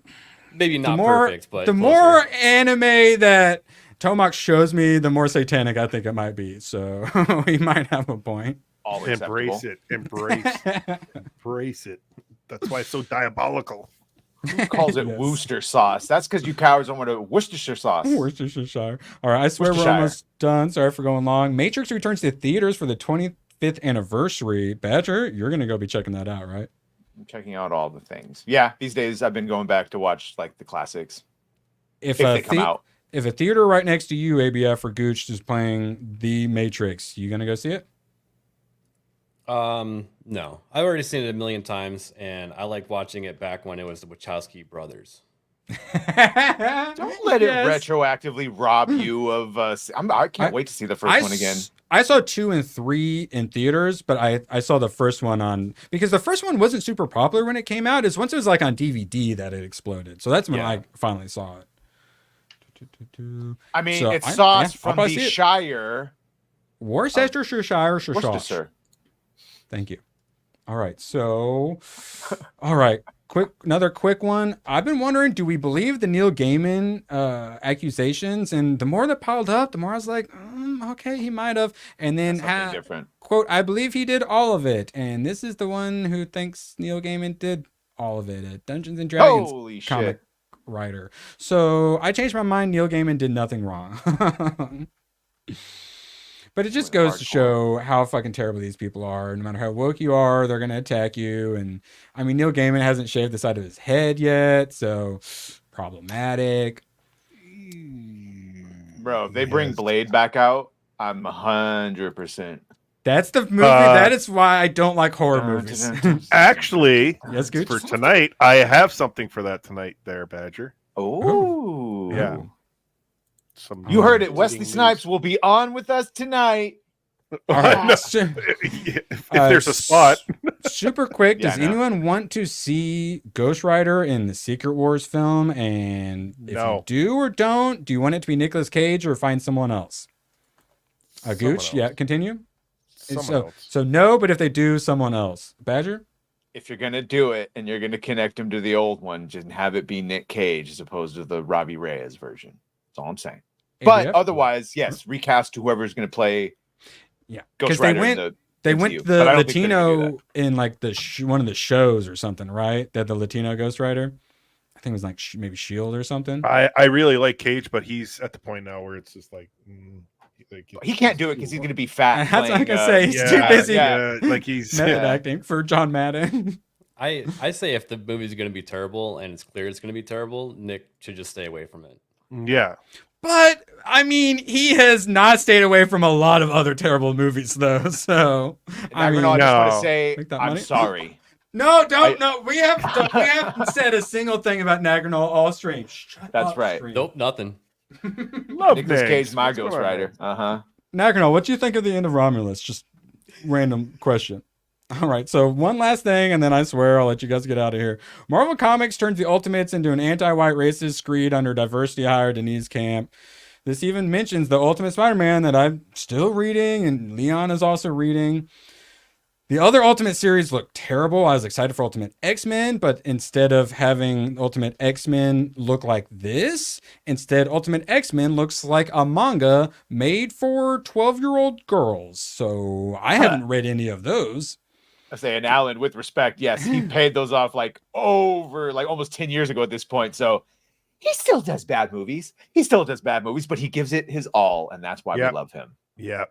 maybe not perfect, but the more anime that Tomac shows me, the more satanic I think it might be. So we might have a point. All Embrace acceptable. it. Embrace it. That's why it's so diabolical. Who calls it Yes. Worcester sauce? That's because you cowards don't want to Worcestershire sauce. Worcestershire. All right, I swear we're Worcestershire. almost done. Sorry for going long. Matrix returns to theaters for the 25th anniversary. Badger, you're going to go be checking that out, right? I'm checking out all the things. Yeah, these days I've been going back to watch like the classics. If they come out. If a theater right next to you, ABF or Gooch, is playing The Matrix, you going to go see it? No, I've already seen it a million times, and I like watching it back when it was the Wachowski brothers. Don't let it retroactively rob you of. I can't wait to see the first one again. I saw 2 and 3 in theaters, but I saw the first one on, because the first one wasn't super popular when it came out. It's once it was like on DVD that it exploded. So that's when I finally saw it. I mean, So it's I'll sauce from probably the see it. Shire. Worcestershire. Worcestershire. Thank you. All right. So, all right. Another quick one. I've been wondering, do we believe the Neil Gaiman accusations? And the more that piled up, the more I was like, okay, he might have. And then, different. Quote, I believe he did all of it. And this is the one who thinks Neil Gaiman did all of it. A Dungeons and Dragons Holy comic shit. writer. So I changed my mind. Neil Gaiman did nothing wrong. But it just goes to show how fucking terrible these people are. No matter how woke you are, they're going to attack you. And I mean, Neil Gaiman hasn't shaved the side of his head yet. So problematic. Bro, if they bring Blade back out, I'm 100%. That's the movie. That is why I don't like horror movies. Actually, yes, good. For tonight, I have something for that tonight there, Badger. Oh. Yeah. You heard it. Wesley Snipes will be on with us tonight. All right. If there's a spot. Super quick. Yeah, Does no. anyone want to see Ghost Rider in the Secret Wars film? And if you do or don't, do you want it to be Nicolas Cage or find someone else? Gooch? Yeah, continue. So no, but if they do, someone else. Badger? If you're going to do it and you're going to connect him to the old one, just have it be Nick Cage as opposed to the Robbie Reyes version. That's all I'm saying. But otherwise, yes, recast whoever's going to play. Yeah, Ghost because Rider they MCU. went But I the don't think they're gonna do Latino in like one of the shows or something, right? That the Latino Ghost Rider. I think it was like maybe Shield or something. I really like Cage, but he's at the point now where it's just like. He can't do it because he's going to be fat. That's what I playing, can say. He's too busy. Yeah, like he's method acting for John Madden. I say if the movie's going to be terrible and it's clear it's going to be terrible, Nick should just stay away from it. Yeah. But I mean, he has not stayed away from a lot of other terrible movies, though. So I just want to say I'm money? sorry. No, don't. No, we haven't said a single thing about Nagrinol all stream. That's right. Stream. Nope, nothing. Love Nicolas names. Cage, my What's Ghost going on? Rider. Nagrinol, what do you think of the end of Romulus? Just random question. All right, so one last thing, and then I swear I'll let you guys get out of here. Marvel Comics turns the Ultimates into an anti-white racist screed under diversity hire Denise Camp. This even mentions the Ultimate Spider-Man that I'm still reading, and Leon is also reading. The other Ultimate series looked terrible. I was excited for Ultimate X-Men, but instead of having Ultimate X-Men look like this, instead Ultimate X-Men looks like a manga made for 12-year-old girls. So I haven't read any of those. I say, and Alan, with respect, yes, he paid those off like almost 10 years ago at this point. So he still does bad movies. But he gives it his all, and that's why we love him. Yeah.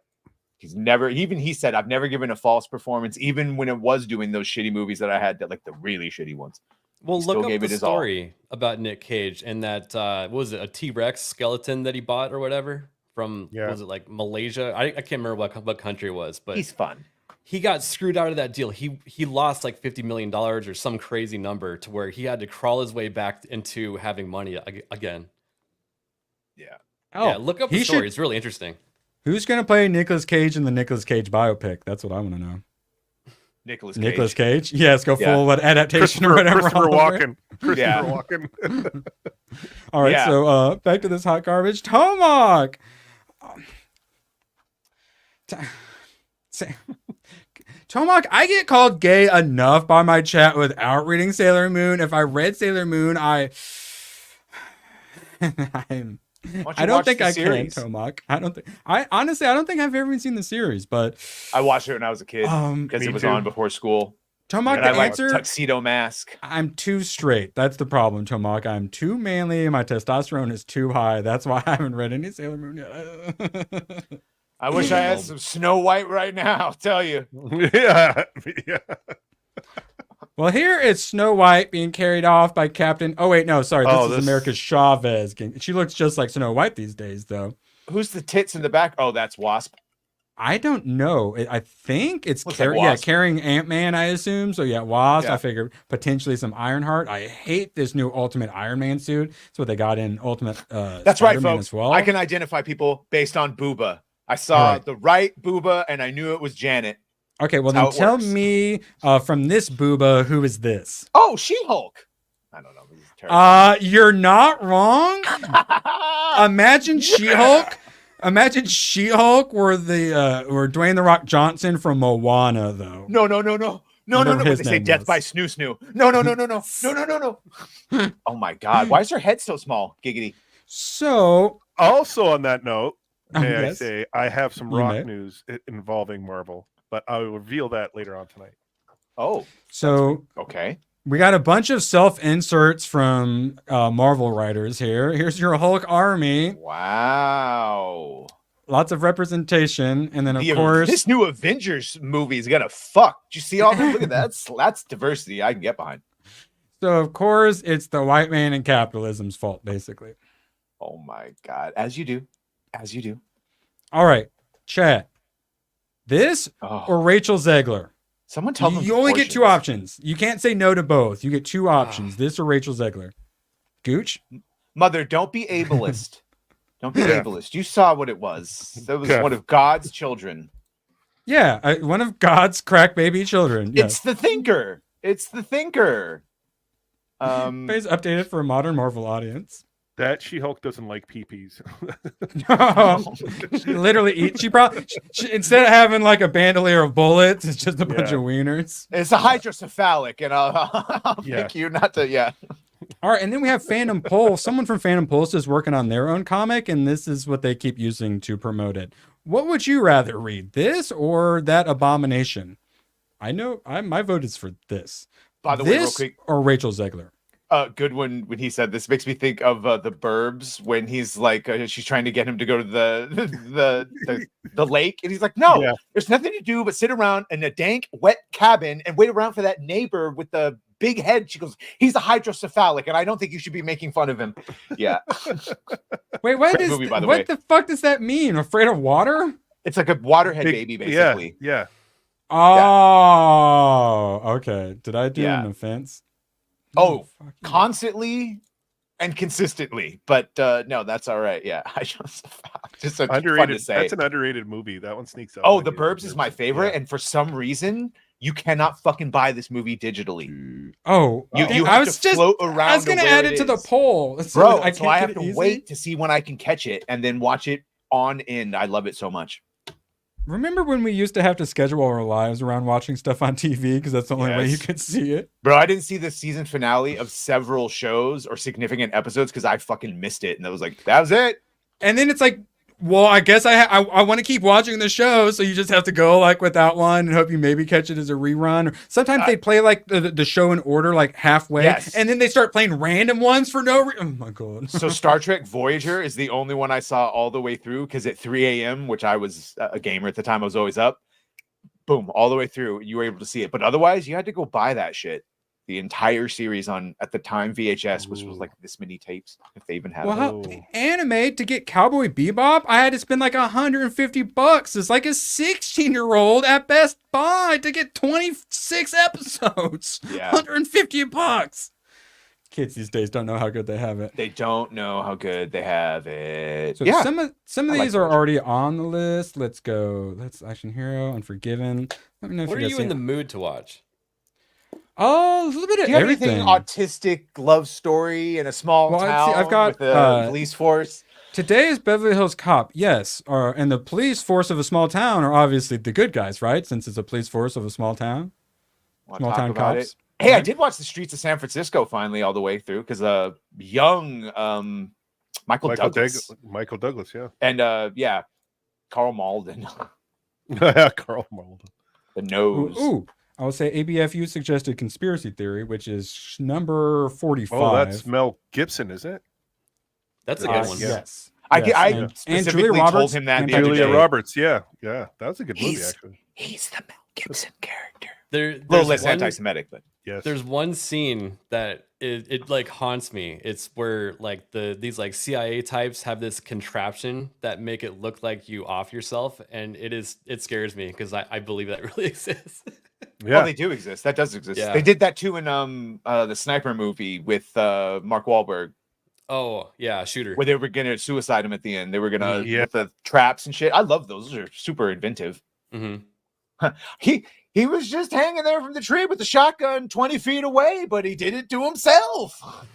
He said, I've never given a false performance, even when it was doing those shitty movies that I had, that like the really shitty ones. Well, He look still up gave the it his all. story about Nick Cage and that what was it, a T-Rex skeleton that he bought or whatever from was it like Malaysia? I can't remember what country it was, but he's fun. He got screwed out of that deal. He lost like $50 million or some crazy number to where he had to crawl his way back into having money again. Yeah. Oh, yeah, look up the story. It's really interesting. Who's going to play Nicolas Cage in the Nicolas Cage biopic? That's what I want to know. Nicolas Cage? Yes, go full adaptation or whatever. Christopher Walken. Walken. All right, so back to this hot garbage. Tomac! Tomac, I get called gay enough by my chat without reading Sailor Moon. If I read Sailor Moon, I'm I don't think I can, Tomac. I don't think. I honestly, I don't think I've ever even seen the series, but I watched it when I was a kid because me it was too. on before school. Tomac, And the I like answer. Tuxedo Mask. I'm too straight. That's the problem, Tomac. I'm too manly. My testosterone is too high. That's why I haven't read any Sailor Moon yet. I wish I had some Snow White right now. I'll tell you. yeah. Well, here is Snow White being carried off by Captain. Oh wait, no, sorry. This is America's Chavez. She looks just like Snow White these days, though. Who's the tits in the back? Oh, that's Wasp. I don't know. I think it's Wasp. carrying Ant-Man, I assume. So yeah, Wasp. Yeah. I figured potentially some Ironheart. I hate this new Ultimate Iron Man suit. That's what they got in Ultimate. That's Spider-Man right, folks. as well. I can identify people based on Booba. I saw the right Booba, and I knew it was Janet. Okay, well That's then how it tell works. me from this Booba, who is this? Oh, She-Hulk. I don't know. This is terrible. You're not wrong. Imagine She-Hulk. Imagine She-Hulk were Dwayne the Rock Johnson from Moana, though. No. Whatever But his they say name death was. by Snoo. No. Oh my God. Why is her head so small? Giggity. So, Also on that note, may I yes. say I have some You rock may. news involving Marvel, but I will reveal that later on tonight. Oh, So okay. we got a bunch of self-inserts from Marvel writers here. Here's your Hulk army. Wow. Lots of representation, and then of course, this new Avengers movie is gonna fuck. Did you see all this? Look at that. That's diversity I can get behind. so of course, it's the white man and capitalism's fault, basically. Oh my God. As you do. All right, chat. This Oh. or Rachel Zegler? Someone tell them. You only get two options. You can't say no to both. You get two options. This or Rachel Zegler. Gooch? Mother, don't be ableist. Don't be ableist. You saw what it was. That was one of God's children. Yeah, one of God's crack baby children. Yes. It's the thinker. It's the thinker. Phase updated for a modern Marvel audience. That She-Hulk doesn't like peepees. She literally eats. She probably instead of having like a bandolier of bullets, it's just a bunch of wieners. It's a hydrocephalic, and I'll pick you not to. Yeah. All right, and then we have Phantom Pulse. Someone from Phantom Pulse is working on their own comic, and this is what they keep using to promote it. What would you rather read, this or that abomination? I know my vote is for this. By the way, real this quick, or Rachel Zegler. Good when he said this makes me think of the Burbs when he's like she's trying to get him to go to the lake, and he's like, no, there's nothing to do but sit around in a dank, wet cabin and wait around for that neighbor with the big head. She goes, he's a hydrocephalic, and I don't think you should be making fun of him. Yeah. Wait, what the fuck does that mean? Afraid of water? It's like a waterhead baby, basically. Yeah. Oh, okay. Did I do an offense? Oh, constantly and consistently, but no, that's all right. Yeah, I just underrated. Fun to say. That's an underrated movie. That one sneaks up. Oh, The Burbs is my favorite, and for some reason, you cannot fucking buy this movie digitally. Oh, you have to float around. I was gonna add it to the poll, bro. So I have to wait to see when I can catch it, and then watch it on end. I love it so much. Remember when we used to have to schedule our lives around watching stuff on TV because that's the only way you could see it? Bro, I didn't see the season finale of several shows or significant episodes because I fucking missed it. And I was like, that was it. And then it's like, well, I guess I want to keep watching the show, so you just have to go like without one and hope you maybe catch it as a rerun. Or sometimes they play like the show in order like halfway, and then they start playing random ones for no reason. Oh my god! So Star Trek Voyager is the only one I saw all the way through because at 3 a.m., which I was a gamer at the time, I was always up. Boom, all the way through, you were able to see it. But otherwise, you had to go buy that shit. The entire series on at the time VHS, which was like this many tapes, if they even had. Well, anime to get Cowboy Bebop, I had to spend like $150. It's like a 16-year-old at Best Buy to get 26 episodes. Yeah, $150. Kids these days don't know how good they have it. They don't know how good they have it. So some of these are already on the list. Let's go. Let's Action Hero, Unforgiven. Let me know if what are you in the mood to watch? Oh, a little bit of everything. Anything autistic love story in a small town I've got with a police force. Today is Beverly Hills Cop, yes. And the police force of a small town are obviously the good guys, right? Since it's a police force of a small town. Small town cops. Hey, I did watch The Streets of San Francisco finally all the way through because young Michael Douglas. Michael Douglas, yeah. And Carl Malden. Carl Malden. The nose. Ooh. I will say ABFU suggested Conspiracy Theory, which is number 45. Oh, that's Mel Gibson, is it? That's a good one. Yes. I specifically told him that the other Julia day. Roberts, yeah. That was a good movie, actually. He's the Mel Gibson character. There's A little less anti-Semitic, but yes. There's one scene that it like haunts me. It's where like these like CIA types have this contraption that make it look like you off yourself, and it scares me because I believe that really exists. Yeah, they do exist. That does exist. Yeah. They did that too in the Sniper movie with Mark Wahlberg. Oh yeah, Shooter. Where they were gonna suicide him at the end. They were gonna with the traps and shit. I love those. Those are super inventive. Mm-hmm. He was just hanging there from the tree with the shotgun 20 feet away, but he did it to himself.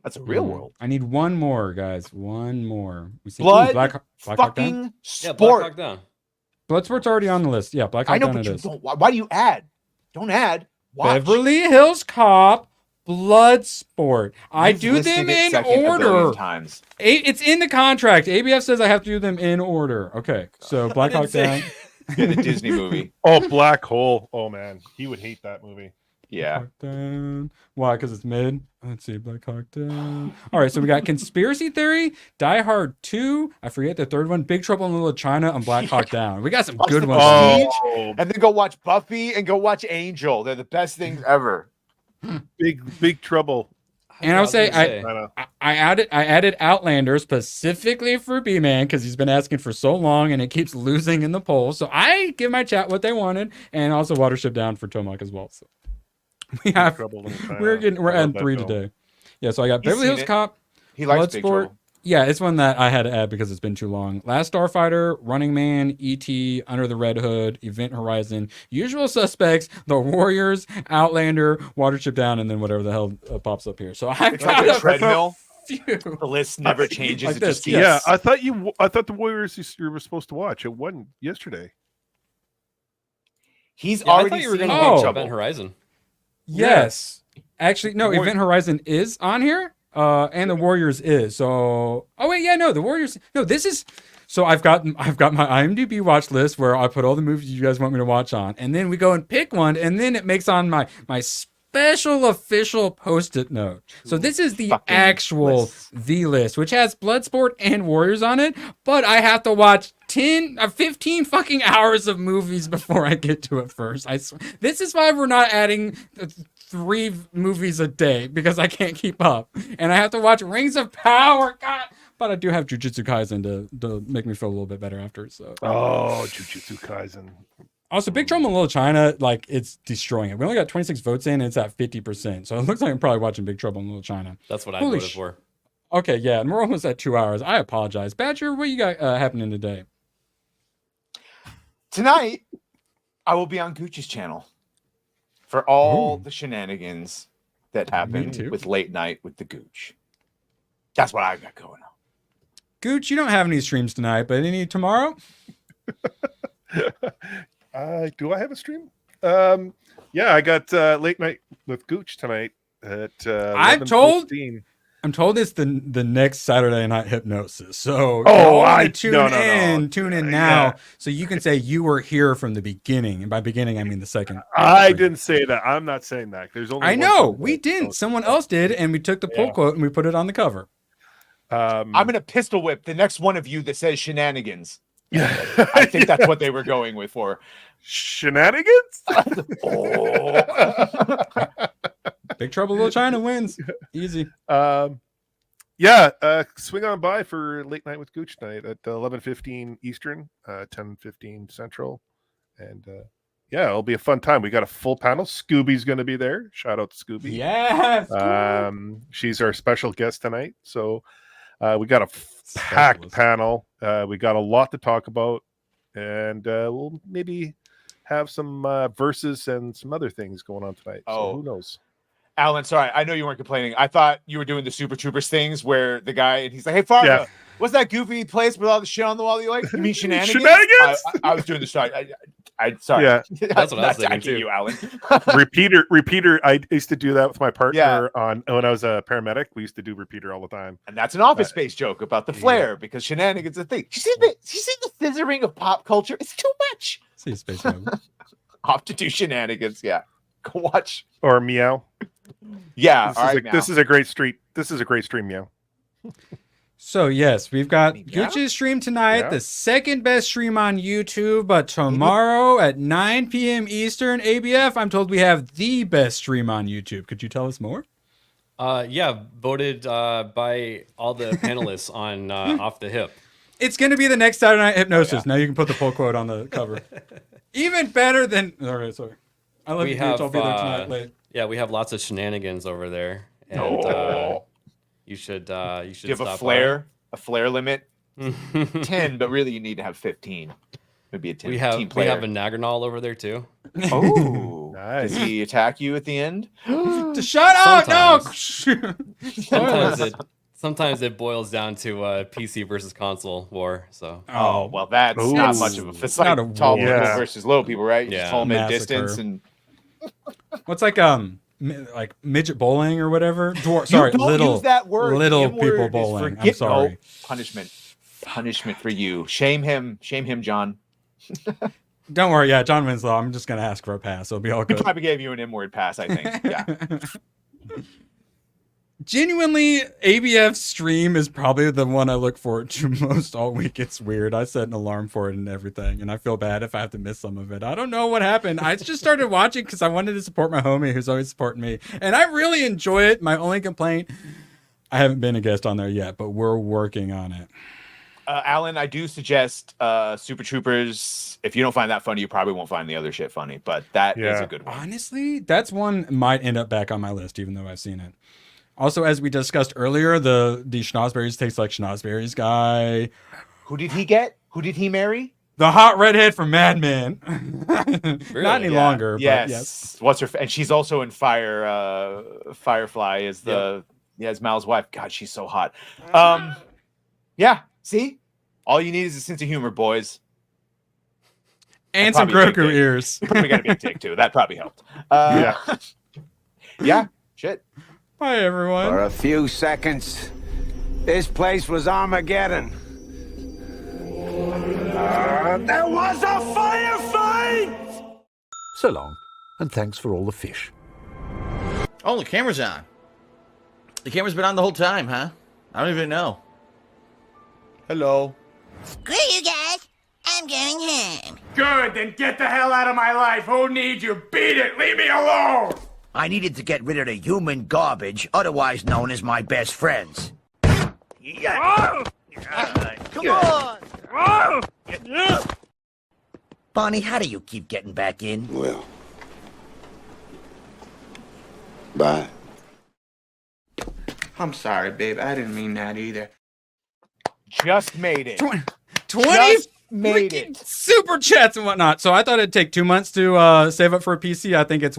That's a real world. I need one more, guys. One more. We see Black fucking sport. Yeah, Black Hawk Down. Bloodsport's already on the list. Yeah, Black Hawk I know, Down but it you is. don't. Why do you add? Don't add. Watch. Beverly Hills Cop, Bloodsport. I You've do listed them it in second a billion order. times. It's in the contract. ABF says I have to do them in order. Okay, so Black Hawk Down. The Disney movie. Oh, Black Hole. Oh man, he would hate that movie. Yeah. Down. Why? Because it's mid. Let's see. Black Hawk Down. All right, so we got Conspiracy Theory, Die Hard 2. I forget the third one. Big Trouble in Little China and Black Hawk Down. We got some good ones. And then go watch Buffy and go watch Angel. They're the best things ever. Big Trouble. And I would say I added Outlander specifically for B-Man because he's been asking for so long and it keeps losing in the polls. So I give my chat what they wanted, and also Watership Down for Tomahawk as well. So we have we're adding 3 today. Yeah, so I got Beverly Hills Cop. He likes Big Bloodsport. Trouble. Yeah, it's one that I had to add because it's been too long. Last Starfighter, Running Man, E.T., Under the Red Hood, Event Horizon, Usual Suspects, The Warriors, Outlander, Watership Down, and then whatever the hell pops up here. So I got like a treadmill. few. The list never changes. Like it this, just yes. Yeah, I thought the Warriors you were supposed to watch. It wasn't yesterday. He's I already thought you were seen going Big to Trouble. Event Horizon. Yes. Actually, no, Event Horizon is on here. And the Warriors is. So the Warriors. No, this is so I've got my IMDb watch list where I put all the movies you guys want me to watch on, and then we go and pick one, and then it makes on my special official post-it note. So this is the actual the list, which has Bloodsport and Warriors on it, but I have to watch 15 fucking hours of movies before I get to it first. This is why we're not adding 3 movies a day, because I can't keep up. And I have to watch Rings of Power. God. But I do have Jujutsu Kaisen to make me feel a little bit better after. So. Oh, Jujutsu Kaisen. Also, Big Trouble in Little China, like, it's destroying it. We only got 26 votes in, and it's at 50%. So it looks like I'm probably watching Big Trouble in Little China. That's what I voted for. Okay, yeah, and we're almost at 2 hours. I apologize. Badger, what you got happening today? Tonight, I will be on Gucci's channel for all the shenanigans that happen with Late Night with the Gooch. That's what I got going on. Gooch, you don't have any streams tonight, but any tomorrow? Do I have a stream? Yeah, I got Late Night with Gooch tonight at I'm told it's the next Saturday Night Hypnosis. So tune in now, so you can say you were here from the beginning. And by beginning, I mean the second. I didn't say that. I'm not saying that. There's only. I know we didn't. Someone else did, and we took the pull quote and we put it on the cover. I'm gonna pistol whip the next one of you that says shenanigans. I think that's what they were going with for shenanigans. Big Trouble Little China wins. Easy. Swing on by for Late Night with Gooch tonight at 11:15 Eastern, 10:15 Central, and it'll be a fun time. We got a full panel. Scooby's going to be there. Shout out to Scooby. Yes. She's our special guest tonight. So we got a packed panel. We got a lot to talk about, and we'll maybe have some verses and some other things going on tonight. So who knows? Alan, sorry, I know you weren't complaining. I thought you were doing the Super Troopers things where the guy, and he's like, hey, Fargo, what's that goofy place with all the shit on the wall that you like? You mean shenanigans? Shenanigans? I was doing the story. Sorry. Yeah. That's what I was thinking attacking too. you, Alan. Repeater. I used to do that with my partner when I was a paramedic. We used to do repeater all the time. And that's an Office Space joke about the flare because shenanigans are a thing. You see the scissoring of pop culture? It's too much. See Space Jam. Off to do shenanigans. Yeah, go watch. Or meow. Yeah, This is a great street. This is a great stream, meow. So yes, we've got Gitch's stream tonight, Yeah. the second best stream on YouTube, but tomorrow at 9 p.m. Eastern, ABF, I'm told we have the best stream on YouTube. Could you tell us more? Yeah, voted by all the panelists on Off the Hip. It's going to be the next Saturday Night Hypnosis. Now you can put the pull quote on the cover. Even better than... All right, sorry. I love you, I'll be there tonight late. Yeah, we have lots of shenanigans over there. And you should Do you have stop a flare? A flare limit? 10, but really you need to have 15. Maybe a 10. We have a Nagrinol over there too. Oh, nice. Does he attack you at the end? To shut up! No. Sometimes it boils down to PC versus console war. So. Oh well, that's not much of a. It's like tall people versus low people, right? You just hold them at distance and. What's like midget bowling or whatever? Sorry, little use that word. Little people bowling. I'm sorry. Punishment for you. Shame him, John. Don't worry. Yeah, John Winslow. I'm just gonna ask for a pass. It'll be all good. He probably gave you an M-word pass, I think. Yeah. Genuinely, ABF's stream is probably the one I look forward to most all week. It's weird. I set an alarm for it and everything, and I feel bad if I have to miss some of it. I don't know what happened. I just started watching because I wanted to support my homie who's always supporting me, and I really enjoy it. My only complaint, I haven't been a guest on there yet, but we're working on it. Alan, I do suggest Super Troopers. If you don't find that funny, you probably won't find the other shit funny, but that is a good one. Honestly, that's one might end up back on my list, even though I've seen it. Also, as we discussed earlier, the Schnozberries Taste Like Schnozberries guy. Who did he get? Who did he marry? The hot redhead from Mad Men. Really? Not any longer. Yes. But yes. What's her? And she's also in Firefly. Is Mal's wife? God, she's so hot. Yeah. See, all you need is a sense of humor, boys. And some Grogu ears. Probably got a big dick too. That probably helped. Yeah. Shit. Bye, everyone. For a few seconds, this place was Armageddon. There was a firefight! So long, and thanks for all the fish. Oh, the camera's on. The camera's been on the whole time, huh? I don't even know. Hello. Screw you guys. I'm going home. Good, then get the hell out of my life. Who needs you? Beat it. Leave me alone. I needed to get rid of the human garbage, otherwise known as my best friends. Come on! Bonnie, how do you keep getting back in? Well, bye. I'm sorry, babe. I didn't mean that either. Just made it. 20 Just made it. Super chats and whatnot. So I thought it'd take 2 months to save up for a PC. I think it's